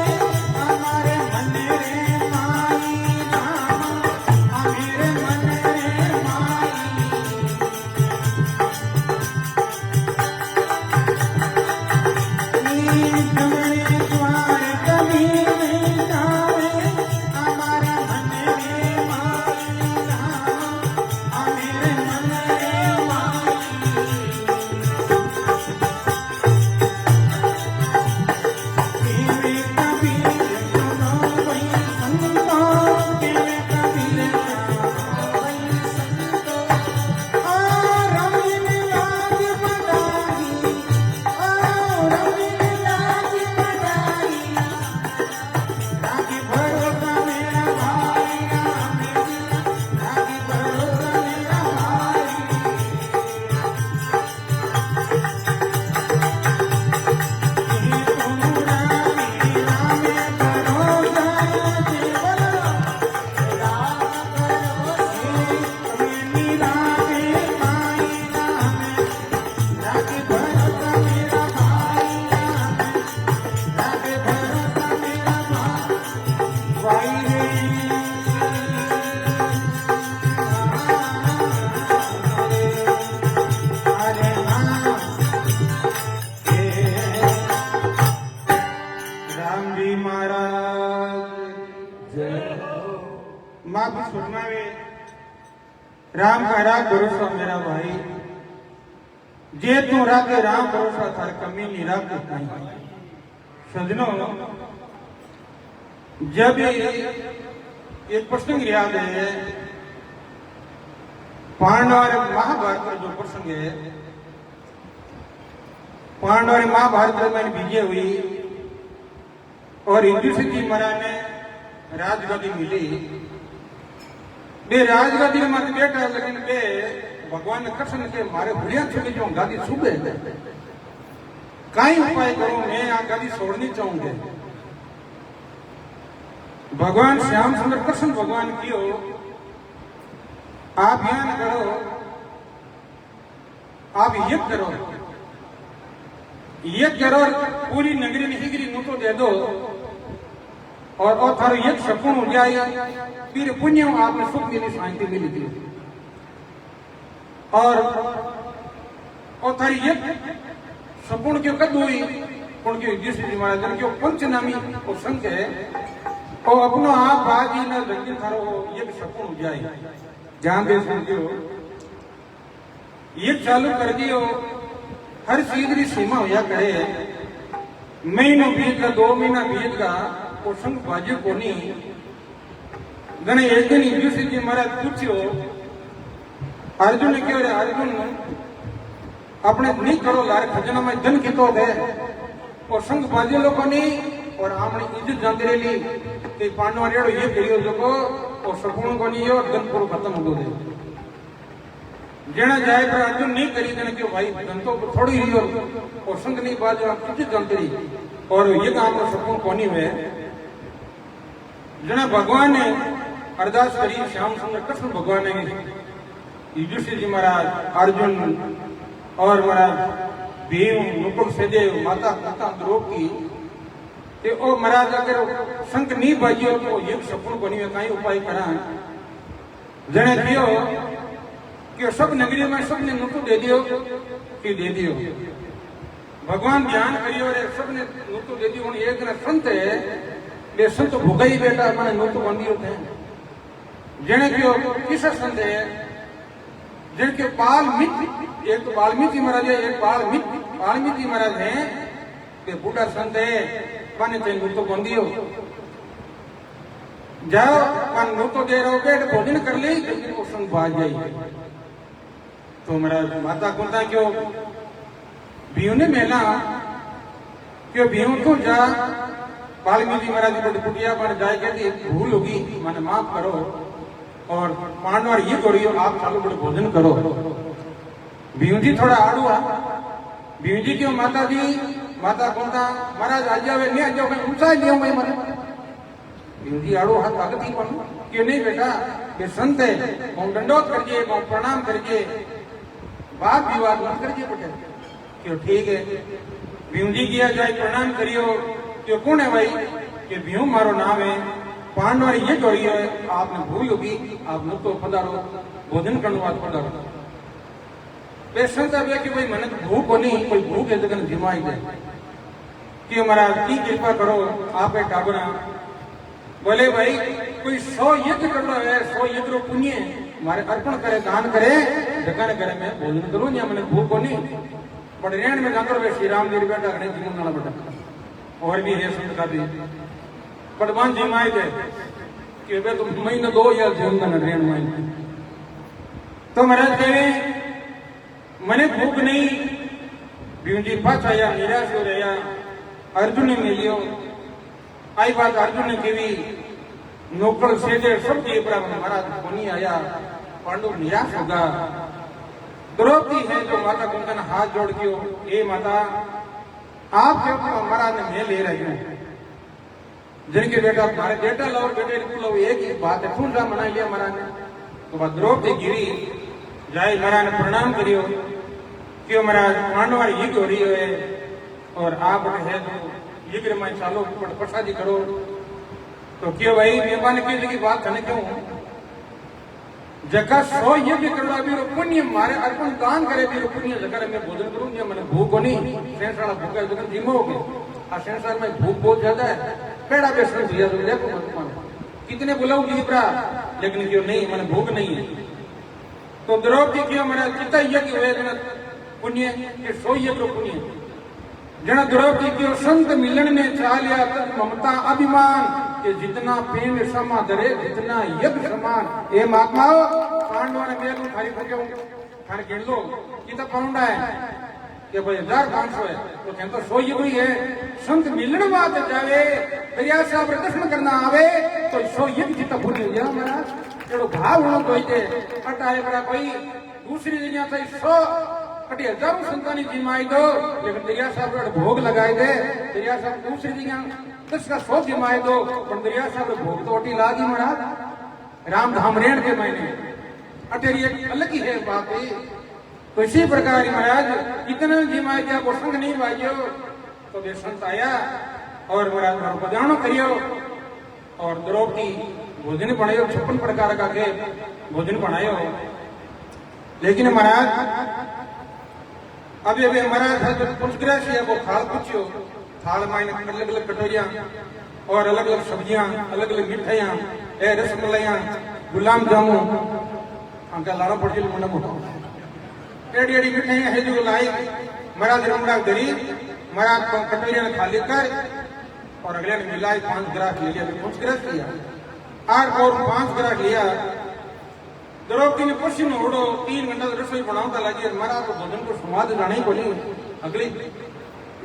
हमारे मन रे माई राम हमारे मन रे माई एक जम के द्वार कभी नहीं जावे हमारे मन रे माई राम हमारे मन रे माई तेरे कबीर सुनो वही संतो तेरे कबीर सुनो वही संतो ओ रवि ने लाज बधाई ओ रवि ने लाज बधाई राखी भरोसा मेरा भाई राम राखी भरोसा मेरा भाई ये तुमरा मेरा में भरोसा जीवन राम भरोसे हमें मीरा में माई राम राखी भरोसा मेरा भाई राम राखी भरोसा मेरा भाई अरे राम जी महाराज माँ भी सुनावे राम का राग भरोसा मेरा भाई जे तू राखे राम भरोसा थार कमी नहीं राखे कहीं सजनो जब एक प्रसंग याद है पांडव और महाभारत का जो प्रसंग है पांडव और महाभारत में विजय हुई और युधिष्ठिर जी महाराज ने राजगद्दी मिली बे राजगद्दी में मत बैठा लेकिन के भगवान ने कृष्ण के मारे भूलिया छुपी जो गादी छुपे कई उपाय करूं मैं आ गादी छोड़नी चाहूंगे भगवान श्याम सुंदर कृष्ण भगवान कियो आप ध्यान करो आप यज्ञ करो पूरी नगरी में हिगरी नोटो दे दो और थारो यज्ञ सफल हो जाए फिर पुण्य आपने सुख मिली शांति मिली थी और थारी यज्ञ सपूर्ण क्यों कद हुई उनके युधिष्ठिर जी महाराज क्यों पंचनामी और संख्य है और अपनो आप बाजी न रंग थारो यज्ञ सपूर्ण हो जाए ध्यान दे सुनते हो यज्ञ चालू कर दियो हर चीज की सीमा होया करे महीनों बीत का 2 महीना बीत का और संग बाजू को नहीं गणे एक दिन युधिष्ठिर जी महाराज पूछो अर्जुन ने क्यों रे अर्जुन अपने नहीं करो लारे खजना में धन कितो थे और संग बाजे लोगों ने और हमने इज्जत जानते रही कि पांडव रेड़ो ये करियो जको और सगुण को नहीं और धन पूरा खत्म हो गए जेना जाए अर्जुन नहीं करी देने क्यों भाई धन तो थोड़ी ही और संग नहीं बाजे आप इज्जत जानते रही और ये काम तो सपन कोनी हुए जना भगवान ने अरदास करी श्याम सुंदर कृष्ण भगवान ने युधिष्ठिर जी महाराज अर्जुन और महाराज भीम नुकुल सहदेव माता पिता द्रौपदी ते ओ महाराज अगर संक नहीं बाजियो तो ये सपन कोनी में कई उपाय करा जने दियो कि सब नगरी में सबने नुतु दे दियो कि दे दियो भगवान ध्यान करियो रे सबने नुतु दे दियो एक ने संत है ले संत भुगई बेटा मैंने नुतु बंदियो थे जने कियो किस संत है जिनके वाल्मीकि एक तो वाल्मीकि महाराज है एक वाल्मीकि महाराज है कि बूढ़ा संत है पाने ते नुतु बंदियो जाओ मन नुतु दे रहो बेट भोजन कर ले तो संत बाज जाए तो महाराज माता कुंता क्यों भीव ने मेला क्यों भीव तो जा वाल्मीकि महाराज को कुटिया पर जाए कहती भूल होगी मैंने माफ करो और पांडवर ये करियो आप चालू बड़े भोजन करो भीव जी थोड़ा आड़ुआ भीव जी क्यों माता कुंता महाराज आ जावे नहीं आ जाओ मैं ऊंचा ही लियो मैं मरे भीव जी आड़ो हाथ ताकत ही पर क्यों नहीं बेटा ये संत है हम दंडोत करिए हम प्रणाम करिए बात विवाद मत करिए बेटे क्यों ठीक है भीम जी किया जाए प्रणाम करियो क्यों कौन है भाई कि भीम मारो नाम है पांडवर ये जोड़ी है आपने भूल होगी आप नुक तो पधारो भोजन करने वाले पधारो वे संत है कि भाई मन भूख को नहीं कोई भूख है जगह जिमाई दे कि महाराज की कृपा करो आप टाबरा बोले भाई कोई 100 यज्ञ कर रहा है 100 यज्ञ रो पुण्य मारे अर्पण करे दान करे जगह करे मैं भोजन करूं या मैंने भूख को नहीं बड़े रेण में जाकर वे श्री राम जी बेटा गणेश जी नाला बेटा और भी है संत का भी पटवान जी माए गए कि वे तो महीने 2 या जीवन का रेण माए तो महाराज कहे मने भूख नहीं भीम जी पाछा या निराश हो रहा अर्जुन ने मिलियो आई बात अर्जुन ने केवी नौकर सेजे सब के बराबर महाराज को नहीं आया पांडु निराश होगा द्रौपदी है जो माता कुंता ने हाथ जोड़ के ए माता आप जो महाराज ने मैं ले रहे हैं जिनके बेटा हमारे बेटा लो बेटे को लो एक ही बात है सुन रहा मना लिया महाराज ने तो बात द्रौपदी गिरी जाए महाराज ने प्रणाम करियो क्यों महाराज पांडवा ये हो रही है और आप है तो ये मैं चालो प्रसादी करो तो क्यों भाई मेहमान की बात करने क्यों जगह 100 यज्ञ करवा भी पुण्य मारे अर्पण दान करे भी पुण्य जगह मैं भोजन करूं या मैंने भूख को नहीं संसार भूखा जगह धीमो हो गया संसार में भूख बहुत ज्यादा है पेड़ा पे सर दिया तो देखो कितने बुलाऊ की प्रा लेकिन क्यों नहीं मैंने भूख नहीं है तो द्रौपदी क्यों मेरा कितना यज्ञ हुए पुण्य 100 यज्ञ पुण्य जना द्रौपदी क्यों संत मिलन में चाह लिया ममता अभिमान कि जितना प्रेम समा धरे जितना यज्ञ समान ये महात्मा पांडवा ने मेरे थारी फके थाने गिन लो कितना पाउंड है कि भाई 1500 है तो कहते 100 यज्ञ ही है संत मिलन बात जावे दरिया साहब दर्शन करना आवे तो 100 यज्ञ जितना पुण्य गया महाराज जो भाव होना कोई थे अटाए बड़ा कोई दूसरी दुनिया से 100 कटी हजारों संतानी जिमाई दो लेकिन दरिया साहब भोग लगाए थे दरिया साहब दूसरी जगह 10 का 100 जिमाए दो पर दरिया साहब भोग तो अटी लागी महाराज राम धाम रेण के महीने अटेरी एक अलग ही है बात है तो इसी प्रकार महाराज इतना जिमाए दिया वो संग नहीं भाइयो तो वे संत आया और महाराज पधारणो करियो और द्रौपदी भोजन बनायो 56 प्रकार का के भोजन बनायो लेकिन महाराज अभी महाराज पुष्कराश है वो थाल पूछियो थाल में अलग अलग कटोरियां और अलग अलग सब्जियां अलग अलग मिठाइयां रसमलाइयां गुलाब जामुन अंका लाड़ा पड़ गई मुंडा मोटा एडी एडी मिठाइयां है जो लाई महाराज रमड़ा दरी महाराज कटोरिया ने खाली कर और अगले ने मिलाई 5 ग्रास ले लिया पुष्कराश लिया और 5 ग्रास लिया द्रौपदी ने पुष्य में उड़ो 3 घंटा रसोई बनाता लगी महाराज को भोजन को स्वाद जाने को नहीं अगली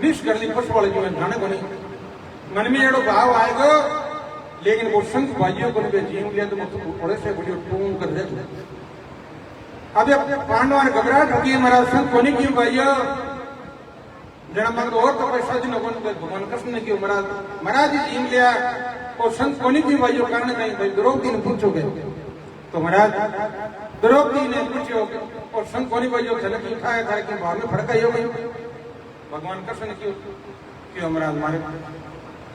मिस कर ली पुष्प वाले जो जाने को नहीं मन में एड़ो भाव आएगा लेकिन वो संत भाइयों को जीव लिया तो मुझको थोड़े से बड़ी टूम कर दे अब पांडवा ने घबराहट होगी महाराज संत को नहीं क्यों भाइयों जरा मगर और तो पैसा जी नो भगवान कृष्ण ने क्यों महाराज महाराज जी जीन लिया और संत कोनी की भाई कारण नहीं भाई द्रौपदी ने पूछो के तो महाराज द्रौपदी ने पूछो और संत कोनी भाई झलक उठाया था कि भाव में फड़काई हो गई भगवान कृष्ण ने क्यों महाराज हमारे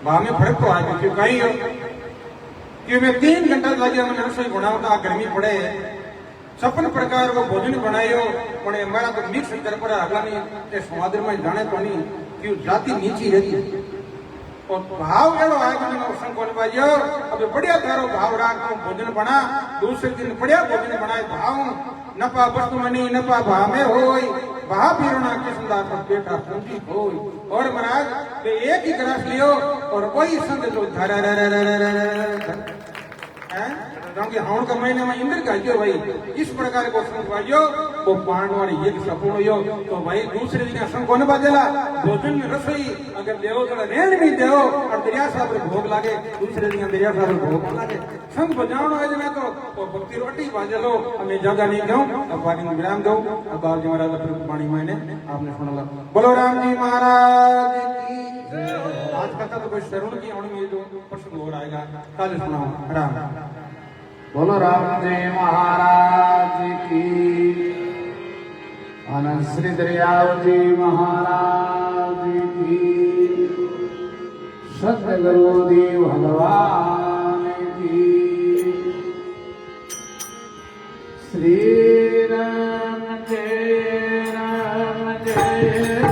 भाव में फड़क तो आज क्यों कहीं हो कि मैं 3 घंटा लगे मैंने रसोई बनाऊंगा गर्मी पड़े छप्पन प्रकार को भोजन बनायो पण हमारा तो मिक्स कर पड़ा अगला नहीं ते समाधि में जाने तो नहीं कि जाति नीची रहती और भाव एड़ो आए कि मैं संग कोन भाइयो अबे बढ़िया थारो भाव राख भोजन बना दूसरे दिन बढ़िया भोजन बनाए भाव नपा वस्तु मनी नपा भाव में होई भाव पीरना किस्मदार पर बेटा पूंजी होई और महाराज वे एक ही गिलास लियो और वही संग जो धरा हैं क्योंकि हाउन का महीने में इंद्र का जो भाई इस प्रकार को संग भाइयो वो पांडव ने एक सपूर्ण हो तो भाई दूसरे दिन संग कोने बाजेला भोजन में रसोई अगर देव तो रेण भी देव और दरिया साहब भोग लागे दूसरे दिन दरिया साहब भोग लागे संग बजावनो है ना तो भक्ति रोटी बाजेलो हमें जगह नहीं जाऊं अब वाणी में विराम दो अब बाबा जी महाराज अपने वाणी मैंने आपने सुना बोलो राम जी महाराज की आज कथा तो कोई शरण की होनी में जो प्रश्न हो आएगा कल सुनाओ राम बोलो राम जी महाराज की अनंत श्री दरियाव जी महाराज की सतगुरु देव भगवान की श्री राम जय राम जय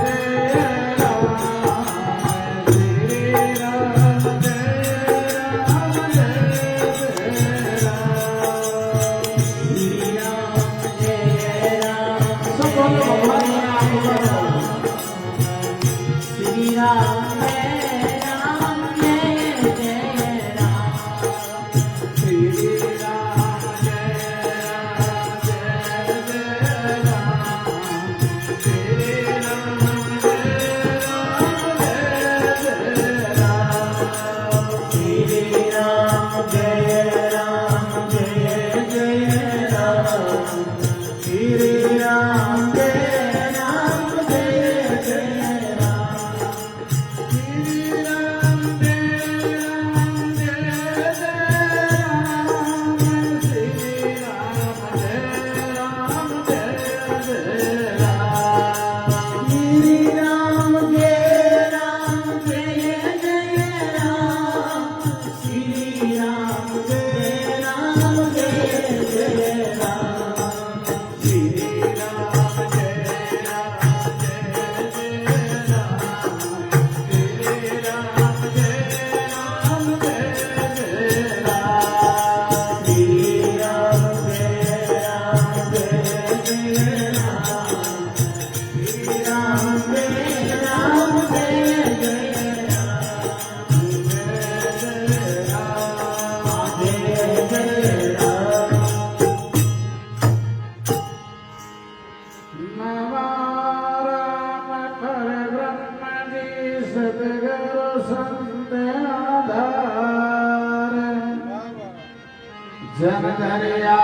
जन दरिया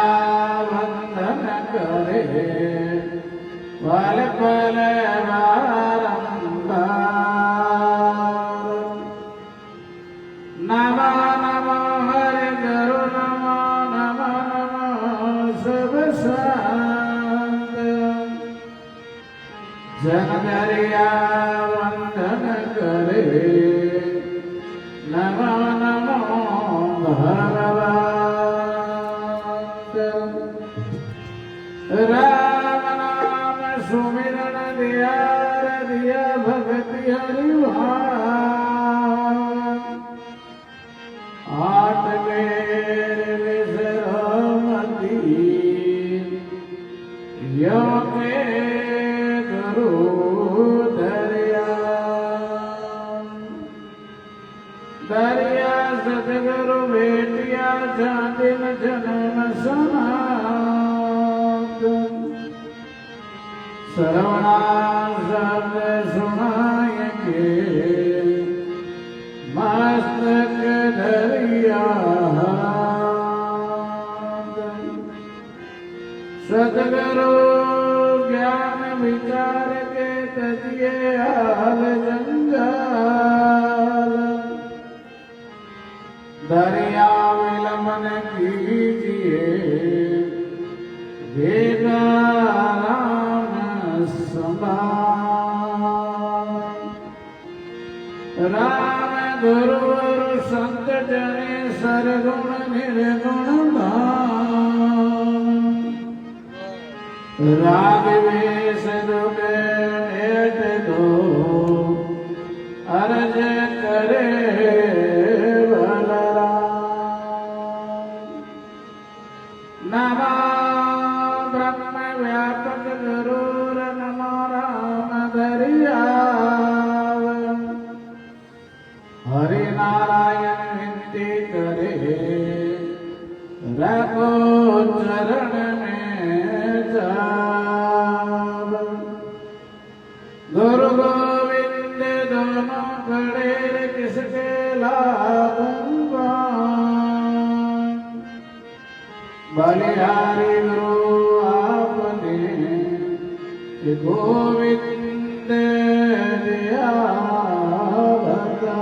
वंदन करे पल पल बारंबार नमो नमो हरि गुरु नमो नमो नमो शुभ शांत जन दरिया वंदन करे नमो नमो भगवान राम नाम सुमिरन दिया दिया भगति हरि भाव आठ बेर विश्रामति यो के गुरु दरिया दरिया सतगुरु बेटिया चांदिन जन्म सनात श्रवणा शब्द सुनाय के मस्तक धरिया सतगुरु ज्ञान विचार के तजिए के हाल जंजाल दरिया विलमन कीजिए वेगा राम संभाल राम गुरुवर संत जने सरगुण निर्गुण रागवेश दुबेट दो अर्ज करे नमा ब्रह्म व्यापक गुरुर नमो राम दरियाव हरि नारायण विनती करे रखो चरण में जाव गुरु गोविंद दोनों खड़े किसके लाभूंगा बलिहारी गुरु आपने कि गोविंद दिया बता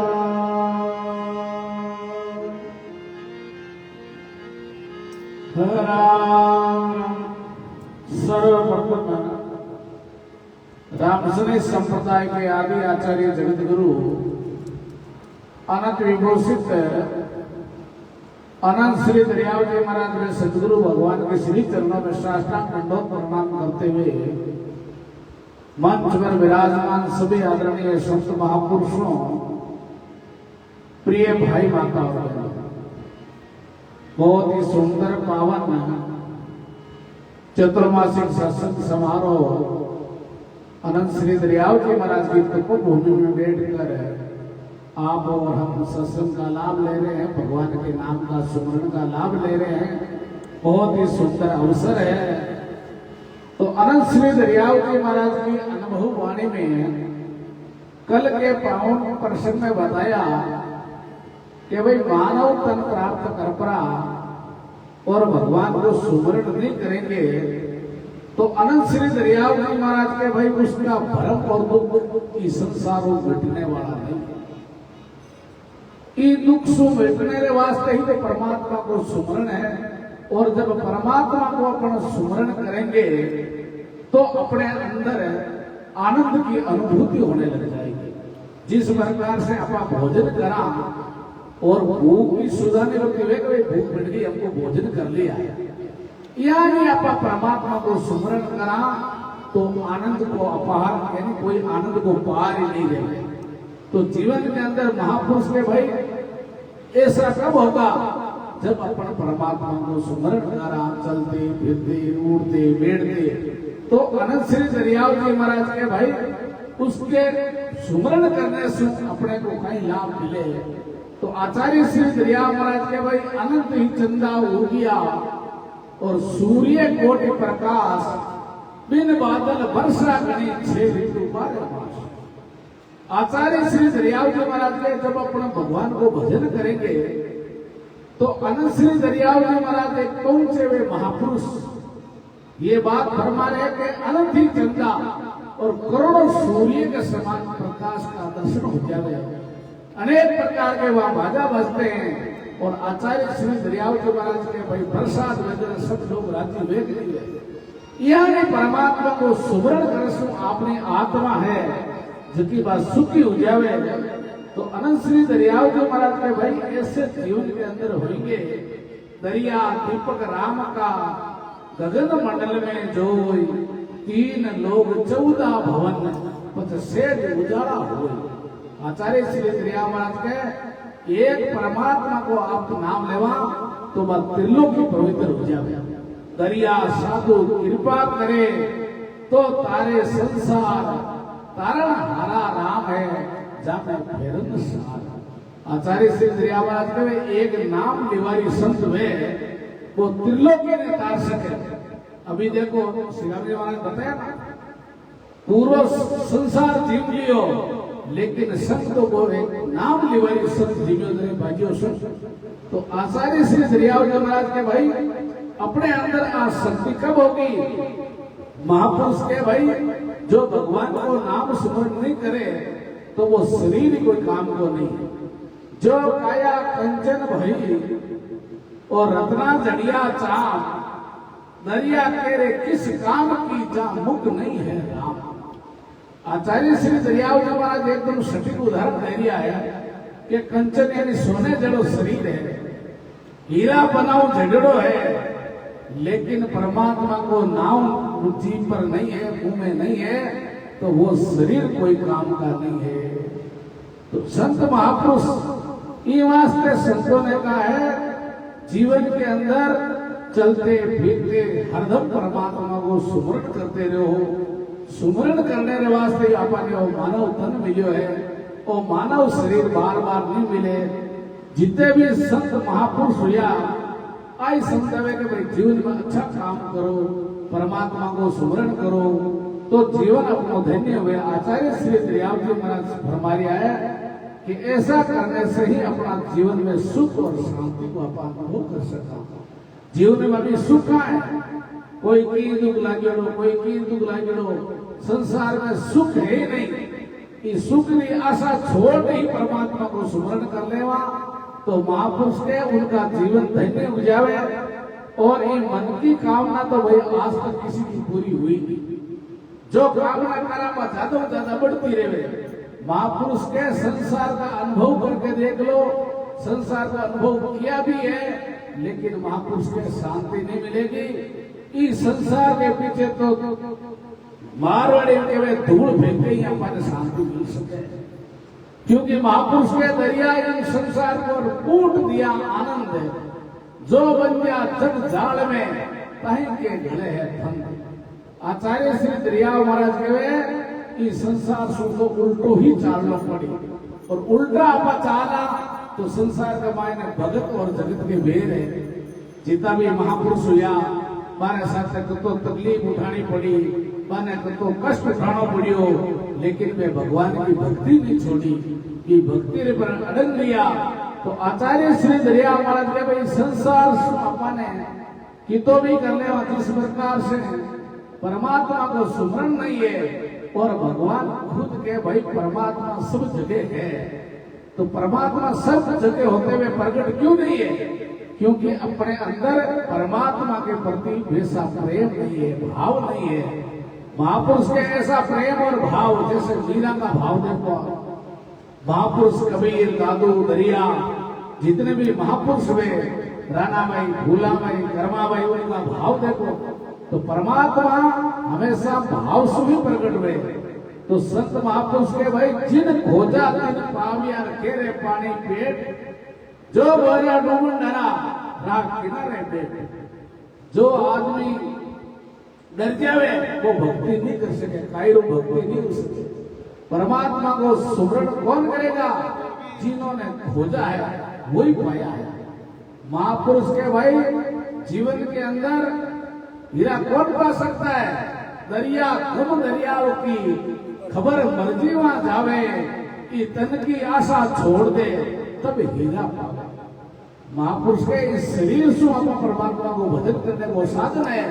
राम सर्वप्रथम रामसने संप्रदाय के आदि आचार्य जगत गुरु अनंत विभूषित अनंत श्री दरियाव जी महाराज में सदगुरु भगवान के श्री चरणों में साष्टांग दंडोत प्रणाम करते हुए मंच पर विराजमान सभी आदरणीय संत महापुरुषों प्रिय भाई माता और बहुत ही सुंदर पावन चतुर्मासिक सत्संग समारोह अनंत श्री दरियाव जी महाराज की तपोभूमि में बैठकर आप और हम सत्संग का लाभ ले रहे हैं, भगवान के नाम का सुमरण का लाभ ले रहे हैं। बहुत ही सुंदर अवसर है। तो अनंत श्री दरियाव जी महाराज की अनुभव वाणी में कल के पावन प्रसंग में बताया कि भाई मानव तन प्राप्त कर पड़ा और भगवान को सुमरण नहीं करेंगे तो अनंत श्री दरियाव जी महाराज के भाई उसका भरम और दुख की संसारों मिटने वाला नहीं। ये दुख सु मिटने के वास्ते ही तो परमात्मा को सुमरण है और जब परमात्मा को अपना सुमरण करेंगे तो अपने अंदर आनंद की अनुभूति होने लग जाएगी। जिस प्रकार से आप भोजन करा और भूख भी सुधारने लगती है कि भूख मिट गई हमको भोजन कर लिया यानी आप परमात्मा को सुमरण करा तो आनंद को अपार यानी कोई आनंद को पार ही नहीं रहे। तो जीवन के अंदर महापुरुष के भाई ऐसा कब होगा जब अपन परमात्मा को सुमरण करा चलते फिरते उड़ते बैठते तो अनंत श्री दरियाव जी महाराज के भाई उसके सुमरण करने से अपने को कहीं लाभ मिले। तो आचार्य श्री दरियाव महाराज के भाई अनंत ही चंदा उगिया और सूर्य कोटि प्रकाश बिन बादल वर्षा गणी 6 ऋतु 12 मास। आचार्य श्री दरियाव जी महाराज के जब अपने भगवान को भजन करेंगे तो अनंत श्री दरियाव जी महाराज एक कौन से वे महापुरुष ये बात फरमा रहे कि अनंत ही चंदा और करोड़ों सूर्य के समान प्रकाश का दर्शन हो जाए। अनेक प्रकार के वहां बाजा बजते हैं और आचार्य श्री दरियाव जी महाराज के भाई प्रसाद वगैरह सब लोग राज्य वेद यानी परमात्मा को सुमरण कर आपने आत्मा है जिसकी बात सुखी हो जावे। तो अनंत श्री दरियाव जी महाराज के भाई ऐसे जीवन के अंदर होंगे दरिया दीपक राम का गगन मंडल में जो 3 लोग 14 भवन पथ सेज उजाड़ा हुए। आचार्य श्री दरियाव महाराज के एक परमात्मा को आप नाम लेवा तो बस त्रिलोक की पवित्र हो जावे। दरिया साधु कृपा करे तो तारे संसार तारण हारा राम है जामे फेरन सार। आचार्य श्री दरियाव महाराज के एक नाम निवारी संत वे वो त्रिलोकी ने तार सके। अभी देखो श्री राम जी महाराज बताया ना पूर्व संसार जीव लियो लेकिन संत को एक नाम निवारी संत जीवियों बाजियो संत। तो आचार्य श्री दरियाव जी महाराज के भाई अपने अंदर आज शक्ति कब होगी महापुरुष के भाई जो भगवान को नाम स्मरण नहीं करे तो वो शरीर कोई काम को नहीं। जो काया कंचन भई और रत्ना जड़िया चाम, दरिया तेरे किस काम की जा मुख नहीं है राम। आचार्य श्री दरियाव जी महाराज एकदम सटीक उदाहरण दे दिया है कि कंचन यानी सोने जड़ो शरीर है, हीरा बनाओ झगड़ो है, लेकिन परमात्मा को नाम जीव पर नहीं है, मुंह में नहीं है, तो वो शरीर कोई काम का नहीं है। तो संत महापुरुष ये वास्ते संतों ने कहा है जीवन के अंदर चलते फिरते हरदम परमात्मा को सुमरण करते रहो। सुमरण करने के वास्ते अपन वो मानव तन मिलो है, वो मानव शरीर बार बार नहीं मिले। जितने भी संत महापुरुष हुआ आई समझावे कि भाई जीवन में अच्छा काम करो, परमात्मा को सुमरण करो तो जीवन अपनो धन्य हुए। आचार्य श्री दरियाव जी महाराज फरमा रहा है कि ऐसा करने से ही अपना जीवन में सुख और शांति को अपन अनुभव कर सकता। जीवन में अभी सुख है, कोई की दुख लागेलो, कोई की दुख लागेलो, संसार में सुख है ही नहीं। इस सुख की आशा छोड़ ही परमात्मा को सुमरण कर लेवा तो महापुरुष के उनका जीवन धन्य हो जावे। और ये मन की कामना तो भाई आज तक किसी की पूरी हुई नहीं। जो कामना करा ज्यादा बढ़ती रहे। महापुरुष के संसार का अनुभव करके देख लो, संसार का अनुभव किया भी है, लेकिन महापुरुष के शांति नहीं मिलेगी। इस संसार के पीछे तो मारवाड़ी के वे धूल फेंकते ही हमारे शांति मिल सके, क्योंकि महापुरुष के दरिया इन संसार को कूट दिया आनंद है। जो बन गया जग जाल में कहीं के गले है फंद। आचार्य श्री दरियाव महाराज कहे कि संसार सुख को उल्टो ही चालना पड़ी, और उल्टा आप चाला तो संसार का मायने भगत और जगत के भेद है। जितना भी महापुरुष हुआ मारे साथ तो तकलीफ उठानी पड़ी, माने तो कष्ट उठाना पड़ियो, लेकिन वे भगवान की भक्ति नहीं छोड़ी, कि भक्ति पर अड़न लिया। तो आचार्य श्री दरियाव महाराज के भाई संसार अपने कि तो भी करने वाली जिस प्रकार से परमात्मा को सुमरण नहीं है, और भगवान खुद के भाई परमात्मा सब जगह है, तो परमात्मा सब जगह होते हुए प्रकट क्यों नहीं है? क्योंकि अपने अंदर परमात्मा के प्रति वैसा प्रेम नहीं है, भाव नहीं है। महापुरुष के ऐसा प्रेम और भाव, जैसे मीरा का भाव देखो, महापुरुष कबीर, दादू, दरिया, जितने भी महापुरुष हुए, रानाबाई, भूलाबाई, कर्माबाई, उनका भाव देखो, तो परमात्मा हमेशा भाव से ही प्रकट हुए। तो संत महापुरुष के भाई जिन खोजा तिन पाविया केरे पानी पेट, जो बोरिया डूबन डरा राख किनारे बैठ। जो आदमी डर जावे वो भक्ति नहीं कर सके, कायरो भक्ति नहीं हो सके। परमात्मा को सुमरण कौन करेगा? जिन्होंने खोजा है वही पाया है। महापुरुष के भाई जीवन के अंदर हीरा कौन पा सकता है? दरिया गुम दरियाओं की खबर मर्जी वहां जावे, कि तन की आशा छोड़ दे तब हीरा पावे। महापुरुष के इस शरीर से हम परमात्मा को भजन करने को साधन है,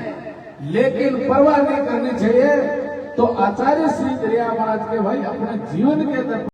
लेकिन परवाह नहीं करनी चाहिए। तो आचार्य श्री दरिया महाराज के भाई अपने जीवन के अंदर